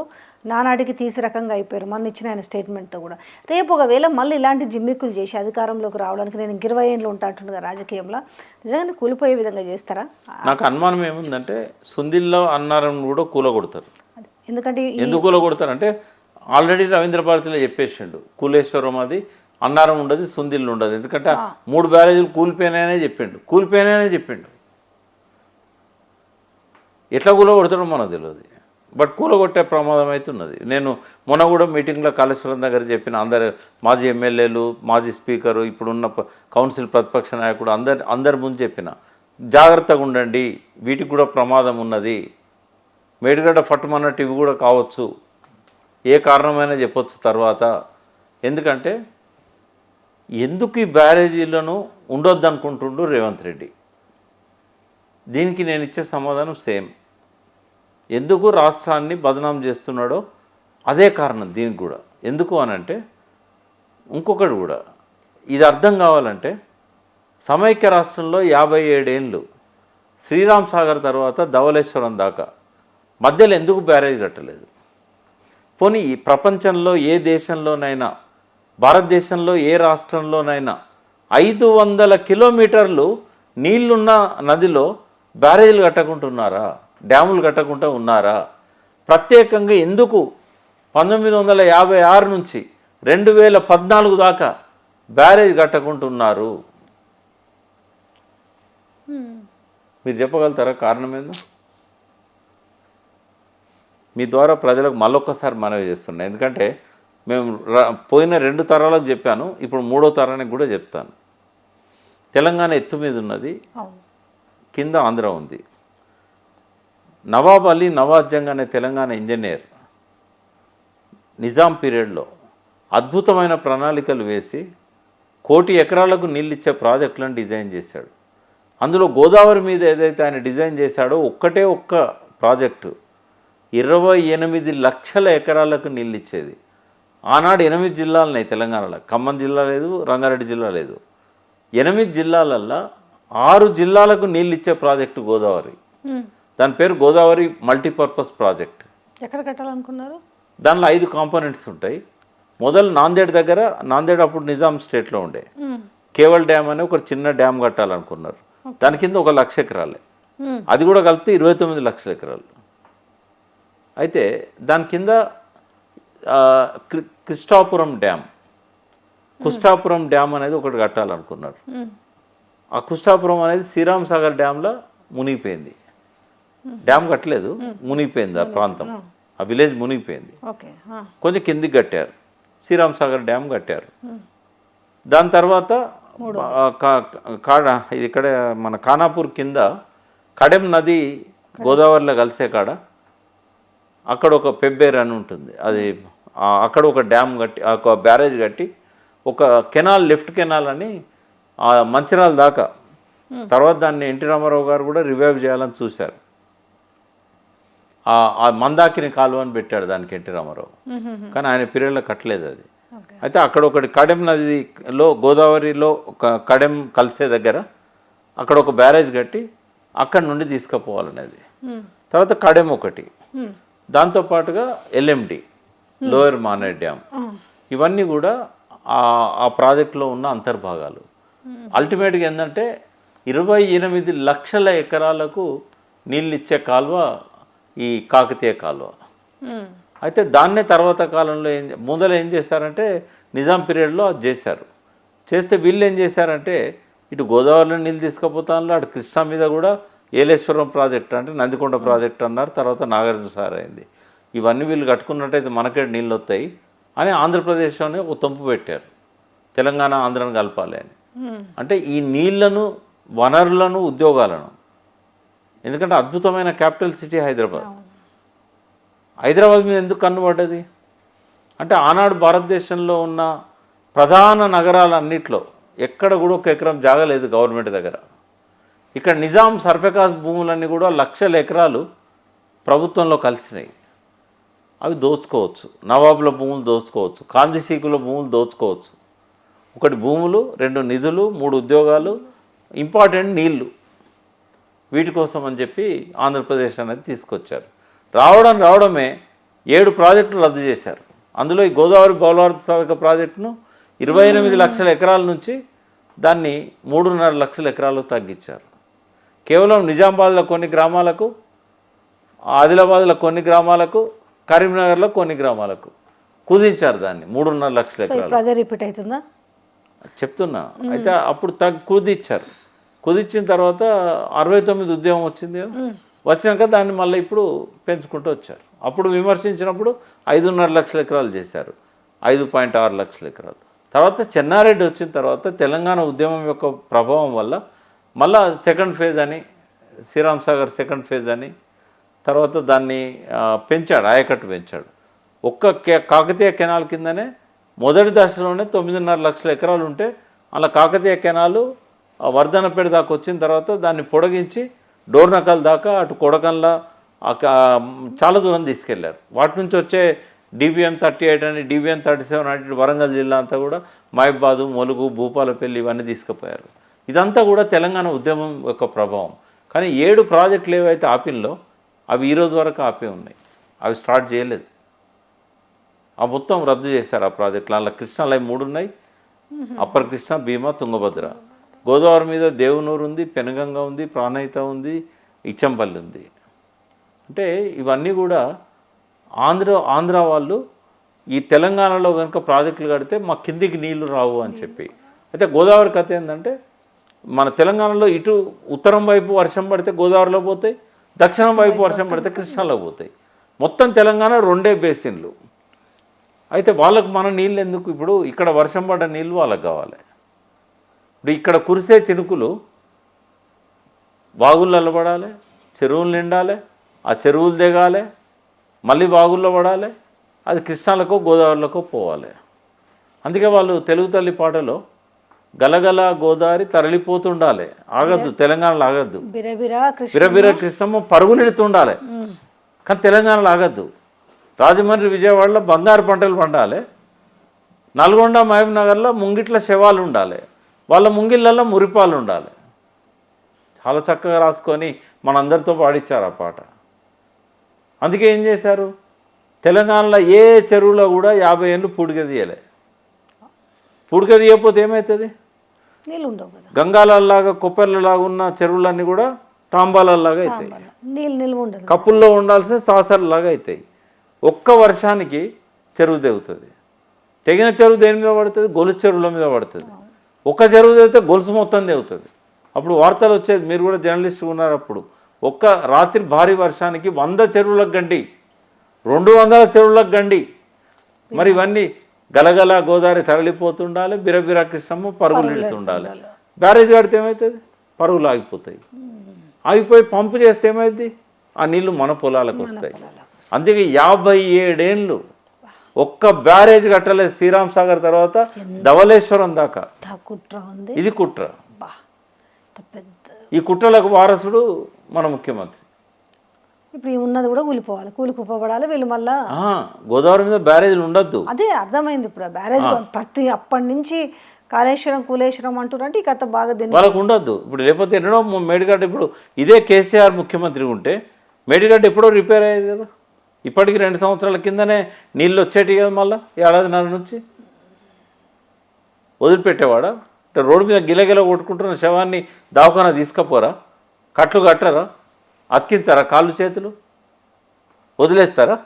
నానాటికి తీసి రకంగా అయిపోయారు మొన్న ఇచ్చిన ఆయన స్టేట్మెంట్తో కూడా. రేపు ఒకవేళ మళ్ళీ ఇలాంటి జిమ్మిక్కులు చేసి అధికారంలోకి రావడానికి నేను 20 ఏళ్ళు ఉంటాంటుండగా రాజకీయంలో నిజంగానే కూలిపోయే విధంగా చేస్తారా? నాకు అనుమానం ఏముందంటే సుందిల్లో అన్నారం కూడా కూలగొడతారు. ఎందుకంటే ఎందుకు కూలగొడతారంటే ఆల్రెడీ రవీంద్ర భారతిలో చెప్పేసిండు, కూలేశ్వరం అది అన్నారం ఉండదు, సుందిల్లు ఉండదు. ఎందుకంటే 3 బ్యారేజీలు కూలిపోయినాయనే చెప్పిండు. ఎట్లా కూలగొడతాడో మనకు తెలియదు, బట్ కూలగొట్టే ప్రమాదం అయితే ఉన్నది. నేను మొన్న కూడా మీటింగ్లో కాళేశ్వరం దగ్గర చెప్పిన అందరు మాజీ ఎమ్మెల్యేలు, మాజీ స్పీకరు, ఇప్పుడున్న కౌన్సిల్ ప్రతిపక్ష నాయకుడు అందరి ముందు చెప్పిన, జాగ్రత్తగా ఉండండి, వీటికి కూడా ప్రమాదం ఉన్నది. మేడిగడ్డ ఫట్టుమన్నట్టు ఇవి కూడా కావచ్చు, ఏ కారణమైనా చెప్పొచ్చు తర్వాత. ఎందుకంటే ఎందుకు ఈ బ్యారేజీలను ఉండొద్దు అనుకుంటుండు రేవంత్ రెడ్డి? దీనికి నేను ఇచ్చే సమాధానం సేమ్. ఎందుకు రాష్ట్రాన్ని బదనాం చేస్తున్నాడో అదే కారణం దీనికి కూడా. ఎందుకు అనంటే ఇంకొకటి కూడా ఇది అర్థం కావాలంటే, సమైక్య రాష్ట్రంలో 57 ఏళ్ళు, శ్రీరామ్ సాగర్ తర్వాత ధవళేశ్వరం దాకా మధ్యలో ఎందుకు బ్యారేజ్ కట్టలేదు? పోనీ ఈ ప్రపంచంలో ఏ దేశంలోనైనా, భారతదేశంలో ఏ రాష్ట్రంలోనైనా 500 కిలోమీటర్లు నీళ్లున్న నదిలో బ్యారేజీలు కట్టకుంటున్నారా? డ్యాములు కట్టకుండా ఉన్నారా? ప్రత్యేకంగా ఎందుకు 1956 నుంచి 2014 దాకా బ్యారేజ్ కట్టకుంటున్నారు? మీరు చెప్పగలుగుతారా కారణం ఏందో? మీ ద్వారా ప్రజలకు మళ్ళొక్కసారి మనవి చేస్తున్నాను. ఎందుకంటే మేము పోయిన 2 తరాలకు చెప్పాను, ఇప్పుడు 3వ తరానికి కూడా చెప్తాను. తెలంగాణ ఎత్తు మీద ఉన్నది, కింద ఆంధ్ర ఉంది. నవాబ్ అలీ నవాజ్ జంగ్ అనే తెలంగాణ ఇంజనీర్ నిజాం పీరియడ్లో అద్భుతమైన ప్రణాళికలు వేసి 1 కోటి ఎకరాలకు నీళ్ళు ఇచ్చే ప్రాజెక్టులను డిజైన్ చేశాడు. అందులో గోదావరి మీద ఏదైతే ఆయన డిజైన్ చేశాడో ఒక్క ప్రాజెక్టు 28 లక్షల ఎకరాలకు నీళ్ళు ఇచ్చేది. ఆనాడు 8 జిల్లాలు ఉన్నాయి తెలంగాణలో. ఖమ్మం జిల్లా లేదు, రంగారెడ్డి జిల్లా లేదు. 8 జిల్లాలల్లో 6 జిల్లాలకు నీళ్ళు ఇచ్చే ప్రాజెక్టు గోదావరి. దాని పేరు గోదావరి మల్టీపర్పస్ ప్రాజెక్ట్. ఎక్కడ కట్టాలనుకున్నారు? దానిలో 5 కాంపోనెంట్స్ ఉంటాయి. మొదలు నాందేడ్ అప్పుడు నిజాం స్టేట్లో ఉండే కేవల్ డ్యామ్ అని ఒక చిన్న డ్యామ్ కట్టాలనుకున్నారు. దాని కింద 1 లక్ష ఎకరాలే, అది కూడా కలిపితే 29 లక్షల ఎకరాలు. అయితే దాని కింద కుష్టాపురం డ్యామ్ అనేది ఒకటి కట్టాలనుకున్నారు. ఆ కుష్టాపురం అనేది శ్రీరామ్ సాగర్ డ్యాంలో మునిగిపోయింది. డ్యామ్ కట్టలేదు, మునిగిపోయింది. ఆ ప్రాంతం, ఆ విలేజ్ మునిగిపోయింది. కొంచెం కిందికి కట్టారు, శ్రీరామ్ సాగర్ డ్యామ్ కట్టారు. దాని తర్వాత ఇది ఇక్కడ మన ఖానాపూర్ కింద కడెం నది గోదావరిలో కలిసే కాడ అక్కడ ఒక పెబ్బేర్ అని ఉంటుంది. అది అక్కడ ఒక డ్యామ్ కట్టి, ఒక బ్యారేజ్ కట్టి, ఒక కెనాల్, లెఫ్ట్ కెనాల్ అని మంచిర్యాల దాకా. తర్వాత దాన్ని ఎన్టీ రామారావు గారు కూడా రివైవ్ చేయాలని చూశారు. ఆ మందాకిని కాలువ అని పెట్టాడు దానికి ఎన్టీ రామారావు, కానీ ఆయన పీరియడ్లో కట్టలేదు అది. అయితే అక్కడ ఒకటి కడెం నదిలో గోదావరిలో ఒక కడెం కలిసే దగ్గర అక్కడ ఒక బ్యారేజ్ కట్టి అక్కడ నుండి తీసుకుపోవాలనేది. తర్వాత కడెం ఒకటి, దాంతోపాటుగా LMD లోయర్ మానేర్ డ్యామ్, ఇవన్నీ కూడా ఆ ప్రాజెక్టులో ఉన్న అంతర్భాగాలు. అల్టిమేట్గా ఏంటంటే 28 లక్షల ఎకరాలకు నీళ్ళు ఇచ్చే కాలువ ఈ కాకతీయ కాలువ. అయితే దాన్నే తర్వాత కాలంలో ముందర ఏం చేశారంటే నిజాం పీరియడ్లో అది చేస్తే వీళ్ళు ఏం చేశారంటే ఇటు గోదావరిలో నీళ్ళు తీసుకుపోతాను, అటు కృష్ణా మీద కూడా ఏలేశ్వరం ప్రాజెక్ట్ అంటే నందికొండ ప్రాజెక్ట్ అన్నారు. తర్వాత నాగార్జున సాగర్ అయింది. ఇవన్నీ వీళ్ళు కట్టుకున్నట్టయితే మనకే నీళ్ళు వస్తాయి అని ఆంధ్రప్రదేశ్లోనే ఒక తొంపు పెట్టారు, తెలంగాణ ఆంధ్రను కలపాలి అని. అంటే ఈ నీళ్లను, వనరులను, ఉద్యోగాలను, ఎందుకంటే అద్భుతమైన క్యాపిటల్ సిటీ హైదరాబాద్ మీద ఎందుకు కన్నుపడ్డది అంటే ఆనాడు భారతదేశంలో ఉన్న ప్రధాన నగరాలన్నిట్లో ఎక్కడ కూడా 1 ఎకరం జాగా లేదు గవర్నమెంట్ దగ్గర. ఇక్కడ నిజాం సర్ఫెకాస్ భూములన్నీ కూడా లక్షల ఎకరాలు ప్రభుత్వంలో కలిసినాయి. అవి దోచుకోవచ్చు, నవాబుల భూములు దోచుకోవచ్చు, కాందిశీకుల భూములు దోచుకోవచ్చు. 1 భూములు, 2 నిధులు, 3 ఉద్యోగాలు, ఇంపార్టెంట్ నీళ్లు. వీటి కోసం అని చెప్పి ఆంధ్రప్రదేశ్ అనేది తీసుకొచ్చారు. రావడమే 7 ప్రాజెక్టులు రద్దు చేశారు. అందులో ఈ గోదావరి బౌలవార్త సాధక ప్రాజెక్టును 28 లక్షల ఎకరాల నుంచి దాన్ని 3.5 లక్షల ఎకరాలకు తగ్గించారు. కేవలం నిజామాబాద్లో కొన్ని గ్రామాలకు, ఆదిలాబాద్లో కొన్ని గ్రామాలకు, కరీంనగర్లో కొన్ని గ్రామాలకు కుదించారు దాన్ని 3.5 లక్షల ఎకరాలు. రిపీట్ అవుతుందా చెప్తున్నా. అయితే అప్పుడు కుదించారు. కుదించిన తర్వాత 69 ఉద్యమం వచ్చింది కదా, వచ్చినాక దాన్ని మళ్ళీ ఇప్పుడు పెంచుకుంటూ వచ్చారు. అప్పుడు విమర్శించినప్పుడు 5.5 లక్షల ఎకరాలు చేశారు, 5.6 లక్షల ఎకరాలు. తర్వాత చెన్నారెడ్డి వచ్చిన తర్వాత తెలంగాణ ఉద్యమం యొక్క ప్రభావం వల్ల మళ్ళా సెకండ్ ఫేజ్ అని, శ్రీరామ్ సాగర్ సెకండ్ ఫేజ్ అని, తర్వాత దాన్ని పెంచాడు, ఆయకట్టు పెంచాడు. కాకతీయ కెనాల్ కిందనే మొదటి దశలోనే 9.5 లక్షల ఎకరాలు ఉంటే అలా కాకతీయ కెనాలు వర్ధనపేట దాకా వచ్చిన తర్వాత దాన్ని పొడిగించి డోర్నకల్ దాకా, అటు కొడకన్ల చాలా దూరం తీసుకెళ్లారు. వాటి నుంచి వచ్చే DBM 38 అని, DBM 37 అంటే వరంగల్ జిల్లా అంతా కూడా మహబాదు, ములుగు, భూపాలపల్లి ఇవన్నీ తీసుకుపోయారు. ఇదంతా కూడా తెలంగాణ ఉద్యమం యొక్క ప్రభావం. కానీ 7 ప్రాజెక్టులు ఏవైతే ఆపిల్లో అవి ఈరోజు వరకు ఆపే ఉన్నాయి, అవి స్టార్ట్ చేయలేదు. ఆ మొత్తం రద్దు చేశారు ఆ ప్రాజెక్టులు. అలా కృష్ణాలో 3 ఉన్నాయి, అప్పర్ కృష్ణ, భీమా, తుంగభద్ర. గోదావరి మీద దేవునూరు ఉంది, పెనుగంగ ఉంది, ప్రాణహిత ఉంది, ఇచ్చంపల్లి ఉంది. అంటే ఇవన్నీ కూడా ఆంధ్ర వాళ్ళు ఈ తెలంగాణలో కనుక ప్రాజెక్టులు కడితే మా కిందికి నీళ్లు రావు అని చెప్పి. అయితే గోదావరి కథ ఏంటంటే మన తెలంగాణలో ఇటు ఉత్తరం వైపు వర్షం పడితే గోదావరిలో పోతాయి, దక్షిణం వైపు వర్షం పడితే కృష్ణాలో పోతాయి. మొత్తం తెలంగాణ 2 బేసిన్లు. అయితే వాళ్ళకు మన నీళ్ళు ఎందుకు? ఇప్పుడు ఇక్కడ వర్షం పడ్డ నీళ్ళు వాళ్ళకి కావాలి. ఇప్పుడు ఇక్కడ కురిసే చినుకులు వాగుల్లో పడాలి, చెరువులు నిండాలి, ఆ చెరువులు దిగాలి, మళ్ళీ వాగుల్లో పడాలి, అది కృష్ణాలకో గోదావరిలోకో పోవాలి. అందుకే వాళ్ళు తెలుగు తల్లి పాటలో గలగల గోదావరి తరలిపోతుండాలి, ఆగద్దు, తెలంగాణలో ఆగద్దు, బిరబిర కృష్ణమ్మ పరుగులెడుతుండాలి, కానీ తెలంగాణలో ఆగద్దు. రాజమండ్రి విజయవాడలో బంగారు పంటలు పండాలి, నల్గొండ మహబూబ్నగర్లో ముంగిట్ల శవాలు ఉండాలి, వాళ్ళ ముంగిళ్ళల్లో మురిపాలు ఉండాలి. చాలా చక్కగా రాసుకొని మనందరితో పాడిచ్చారు ఆ పాట. అందుకే ఏం చేశారు, తెలంగాణలో ఏ చెరువులో కూడా 50 ఏళ్ళు పూడిక తీయలే. పూడిక తీయకపోతే ఏమవుతుంది, నీళ్ళు ఉండవు కదా, గంగాలలాగా కొప్పర్లలాగా ఉన్న చెరువులన్నీ కూడా తాంబాలలాగా అవుతాయి, నీళ్ళు ఉండదు, కప్పుల్లో ఉండాల్సిన సాసర్లాగా అవుతాయి. ఒక్క వర్షానికి చెరువు తెగుతుంది. తెగిన చెరువు దేని మీద పడుతుంది, గొలుసు చెరువుల మీద పడుతుంది. ఒక్క చెరువు తెగితే గొలుసు మొత్తం తెగుతుంది. అప్పుడు వార్తలు వచ్చేది, మీరు కూడా జర్నలిస్ట్ ఉన్నారు అప్పుడు, ఒక్క రాత్రి భారీ వర్షానికి 100 చెరువులకు గండి, 200 చెరువులకు గండి. మరి ఇవన్నీ గలగల గోదావరి తరలిపోతుండాలి, బిరబిర కృష్ణమ్మ పరుగులు ఎడుతుండాలి. బ్యారేజ్ కడితే ఏమవుతుంది, పరుగులు ఆగిపోతాయి. ఆగిపోయి పంపు చేస్తే ఏమైంది, ఆ నీళ్లు మన పొలాలకు వస్తాయి. అందుకే 57 ఏళ్ళు ఒక్క బ్యారేజ్ కట్టలేదు. శ్రీరామ్ సాగర్ తర్వాత ధవళేశ్వరం దాకా ఇది కుట్ర. ఈ కుట్రలకు వారసుడు మన ముఖ్యమంత్రి. ఇప్పుడు ఉన్నది కూడా కూలిపోవాలి వీళ్ళు మళ్ళా. గోదావరి మీద బ్యారేజ్లు ఉండొద్దు, అదే అర్థమైంది. ఇప్పుడు బ్యారేజ్ ప్రతి అప్పటి నుంచి కాళేశ్వరం కూలేశ్వరం అంటున్నారంటే ఈ కథ బాగా వాళ్ళకు ఉండొద్దు. ఇప్పుడు లేకపోతే ఎన్నడో మేడిగడ్డ, ఇప్పుడు ఇదే కేసీఆర్ ముఖ్యమంత్రి ఉంటే మేడిగడ్డ ఎప్పుడో రిపేర్ అయ్యేది కదా. ఇప్పటికి 2 సంవత్సరాల కిందనే నీళ్ళు వచ్చేటి కదా, మళ్ళీ ఏడాదిన్నర నుంచి వదిలిపెట్టేవాడా? రోడ్డు మీద గిలగిల కొట్టుకుంటున్న శవాన్ని దవాఖానా తీసుకపోరా, కట్లు కట్టరా, అతికించారా, కాళ్ళు చేతులు వదిలేస్తారా?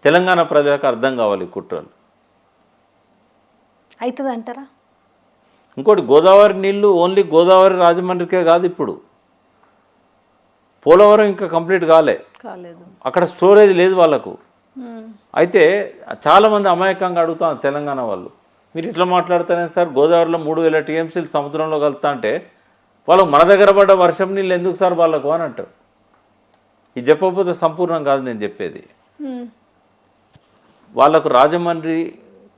తెలంగాణ ప్రజలకు అర్థం కావాలి ఈ కుట్రలు. అవుతుంది అంటారా? ఇంకోటి, గోదావరి నీళ్ళు ఓన్లీ గోదావరి రాజమండ్రికే కాదు, ఇప్పుడు పోలవరం ఇంకా కంప్లీట్ కాలేదు, అక్కడ స్టోరేజ్ లేదు వాళ్ళకు. అయితే చాలామంది అమాయకంగా అడుగుతాను తెలంగాణ వాళ్ళు, మీరు ఇట్లా మాట్లాడతానే సార్, గోదావరిలో 3000 టీఎంసీలు సముద్రంలో కలుతా అంటే వాళ్ళకు మన దగ్గర పడ్డ వర్షం నీళ్ళు ఎందుకు సార్ వాళ్ళకు అని అంటారు. ఇది చెప్పకపోతే సంపూర్ణం కాదు నేను చెప్పేది. వాళ్ళకు రాజమండ్రి,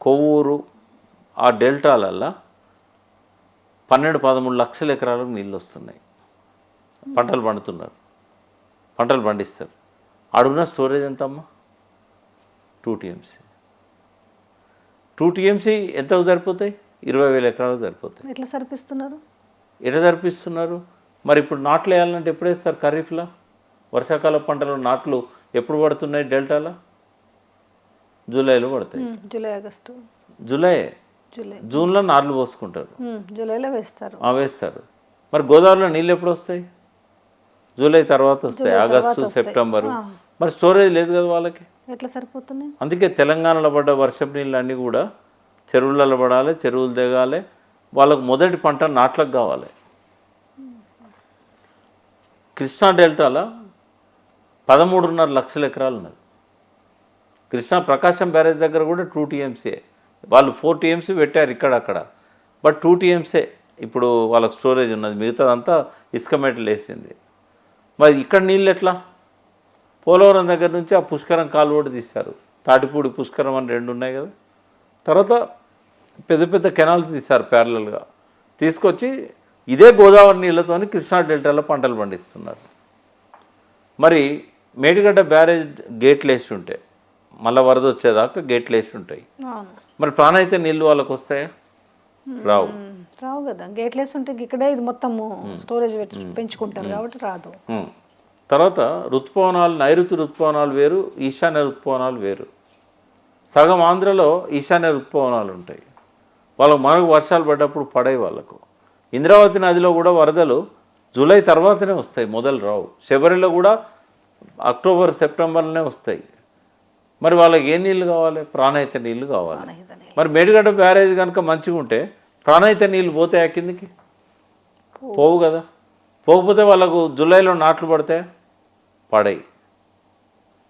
కొవ్వూరు, ఆ డెల్టాలల్లో 12-13 లక్షల ఎకరాలకు నీళ్ళు వస్తున్నాయి. పంటలు పండుతున్నారు, పంటలు పండిస్తారు. ఆడున్న స్టోరేజ్ ఎంతమ్మా? 2 టీఎంసీ. 2 టీఎంసీ ఎంతకు సరిపోతాయి? 20,000 ఎకరాలకు సరిపోతాయి. ఎట్లా సరిపిస్తున్నారు? మరి ఇప్పుడు నాట్లు వేయాలంటే ఎప్పుడు వేస్తారు? ఖరీఫ్లో, వర్షాకాల పంటలు నాట్లు ఎప్పుడు పడుతున్నాయి డెల్టాలో? జూలైలో పడతాయి. జూలై, ఆగస్టు, జూన్లో నార్లు పోసుకుంటారు, జూలైలో వేస్తారు. మరి గోదావరిలో నీళ్ళు ఎప్పుడు వస్తాయి? జూలై తర్వాత వస్తాయి, ఆగస్టు, సెప్టెంబరు. మరి స్టోరేజ్ లేదు కదా వాళ్ళకి, ఎట్లా సరిపోతున్నాయి? అందుకే తెలంగాణలో పడ్డ వర్షపు నీళ్ళు అన్నీ కూడా చెరువులలో పడాలి, చెరువులు దిగాలి. వాళ్ళకు మొదటి పంట నాట్లకు కావాలి. కృష్ణా డెల్టాలో 13.5 లక్షల ఎకరాలు ఉన్నది. కృష్ణా ప్రకాశం బ్యారేజ్ దగ్గర కూడా 2 టీఎంసీ. వాళ్ళు 4 టీఎంసీ పెట్టారు ఇక్కడక్కడ, బట్ 2 టీఎంసీ ఇప్పుడు వాళ్ళకి స్టోరేజ్ ఉన్నది. మిగతాదంతా ఇసుక మెటల్ వేసింది. మరి ఇక్కడ నీళ్ళు ఎట్లా? పోలవరం దగ్గర నుంచి ఆ పుష్కరం కాలువోడు తీశారు, తాటిపూడి పుష్కరం అని 2 ఉన్నాయి కదా. తర్వాత పెద్ద పెద్ద కెనాల్స్ తీశారు ప్యారలల్గా, తీసుకొచ్చి ఇదే గోదావరి నీళ్ళతో కృష్ణా డెల్టాలో పంటలు పండిస్తున్నారు. మరి మేడిగడ్డ బ్యారేజ్ గేట్లు వేసి ఉంటే, మళ్ళీ వరద వచ్చేదాకా గేట్లు వేసి ఉంటాయి. మరి ప్రాణహిత నీళ్ళు వాళ్ళకు వస్తాయా? రావు కదా. గేట్లు వేసి ఉంటే ఇక్కడే ఇది మొత్తము స్టోరేజ్ పెంచుకుంటారు కాబట్టి రాదు. తర్వాత ఋతుపవనాలు, నైరుతి ఋతుపవనాలు వేరు, ఈశాన్య ఋతుపవనాలు వేరు. సగం ఆంధ్రలో ఈశాన్య ఋతుపవనాలు ఉంటాయి. మనకు వర్షాలు పడ్డప్పుడు పడాయి వాళ్ళకు. ఇంద్రావతి నదిలో కూడా వరదలు జూలై తర్వాతనే వస్తాయి, మొదలు రావు. శబరిలో కూడా అక్టోబర్, సెప్టెంబర్లోనే వస్తాయి. మరి వాళ్ళకి ఏ నీళ్ళు కావాలి? ప్రాణహిత నీళ్ళు కావాలి. మరి మేడిగడ్డ బ్యారేజ్ కనుక మంచిగా ఉంటే ప్రాణహిత నీళ్ళు పోతాయా కిందికి? పోవు కదా. పోకపోతే వాళ్ళకు జూలైలో నాట్లు పడతాయా? పడాయి.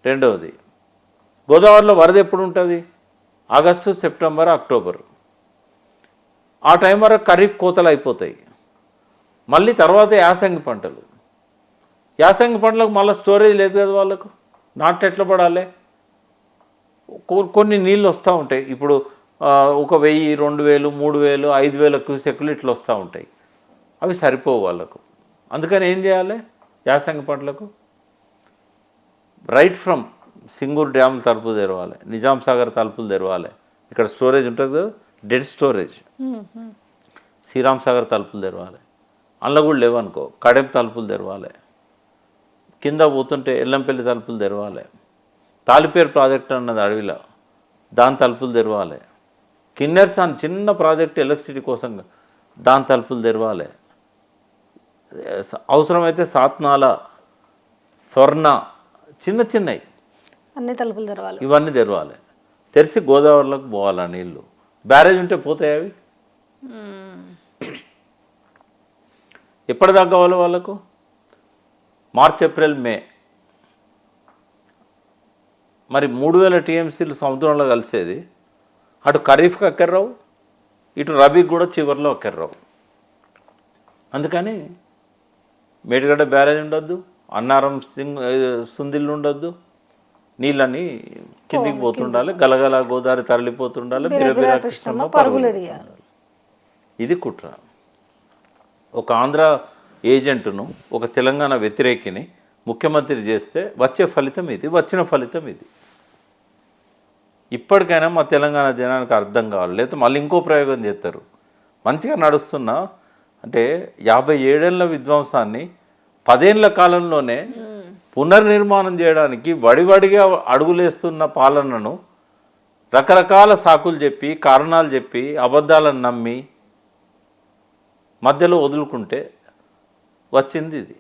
రెండవది, గోదావరిలో వరద ఎప్పుడు ఉంటుంది? August, September, October. ఆ టైం వరకు ఖరీఫ్ కోతలు అయిపోతాయి. మళ్ళీ తర్వాత యాసంగి పంటలు. యాసంగి పంటలకు మళ్ళీ స్టోరేజ్ లేదు కదా వాళ్ళకు, నాటు ఎట్లా పడాలి? కొన్ని నీళ్ళు వస్తూ ఉంటాయి. ఇప్పుడు 1000, 2000, 3000, 5000 క్యూసెక్లు ఇట్లా వస్తూ ఉంటాయి. అవి సరిపోవు వాళ్ళకు. అందుకని ఏం చేయాలి? యాసంగి పంటలకు రైట్ ఫ్రమ్ సింగూరు డ్యాములు తలుపులు తెరవాలి, నిజాం సాగర్ తలుపులు తెరవాలి. ఇక్కడ స్టోరేజ్ ఉంటుంది కదా, డెడ్ స్టోరేజ్. శ్రీరామ్ సాగర్ తలుపులు తెరవాలి. అందులో కూడా లేవనుకో, కడెం తలుపులు తెరవాలి. కింద పోతుంటే ఎల్లంపల్లి తలుపులు తెరవాలి. తాలిపేరు ప్రాజెక్ట్ అన్నది అడవిలో, దాని తలుపులు తెరవాలి. కిన్నెర్స్ అని చిన్న ప్రాజెక్ట్ ఎలక్ట్రిసిటీ కోసం, దాని తలుపులు తెరవాలి. అవసరమైతే సాత్నాల, స్వర్ణ, చిన్న చిన్నవి అన్ని తలుపులు తెరవాలి. ఇవన్నీ తెరవాలి. తెరిచి గోదావరిలోకి పోవాలి ఆ నీళ్ళు. బ్యారేజ్ ఉంటే పోతాయి అవి. ఎప్పటిదాకా కావాలి వాళ్ళకు? మార్చ్, ఏప్రిల్, మే. మరి 3000 టీఎంసీలు సముద్రంలో కలిసేది. అటు ఖరీఫ్కి అక్కర్రావు, ఇటు రబీకి కూడా చివరిలో అక్కర్రావు. అందుకని మేడిగడ్డ బ్యారేజ్ ఉండొద్దు, అన్నారం సుందిళ్ళు ఉండొద్దు. నీళ్ళని కిందికి పోతుండాలి, గలగల గోదావరి తరలిపోతుండాలి, బిరబిరా కృష్ణమ్మ పరుగులెడియాలి. ఇది కుట్ర. ఒక ఆంధ్ర ఏజెంట్ను, ఒక తెలంగాణ వ్యతిరేకిని ముఖ్యమంత్రి చేస్తే వచ్చే ఫలితం ఇది, వచ్చిన ఫలితం ఇది. ఇప్పటికైనా మా తెలంగాణ జనానికి అర్థం కావాలి, లేకపోతే మళ్ళీ ఇంకో ప్రయోగం చేస్తారు. మంచిగా నడుస్తున్న అంటే 57 ఏళ్ల విధ్వంసాన్ని 10 ఏళ్ల కాలంలోనే పునర్నిర్మాణం చేయడానికి వడివడిగా అడుగులేస్తున్న పాలనను రకరకాల సాకులు చెప్పి, కారణాలు చెప్పి, అబద్ధాలను నమ్మి మధ్యలో వదులుకుంటే వచ్చింది ఇది.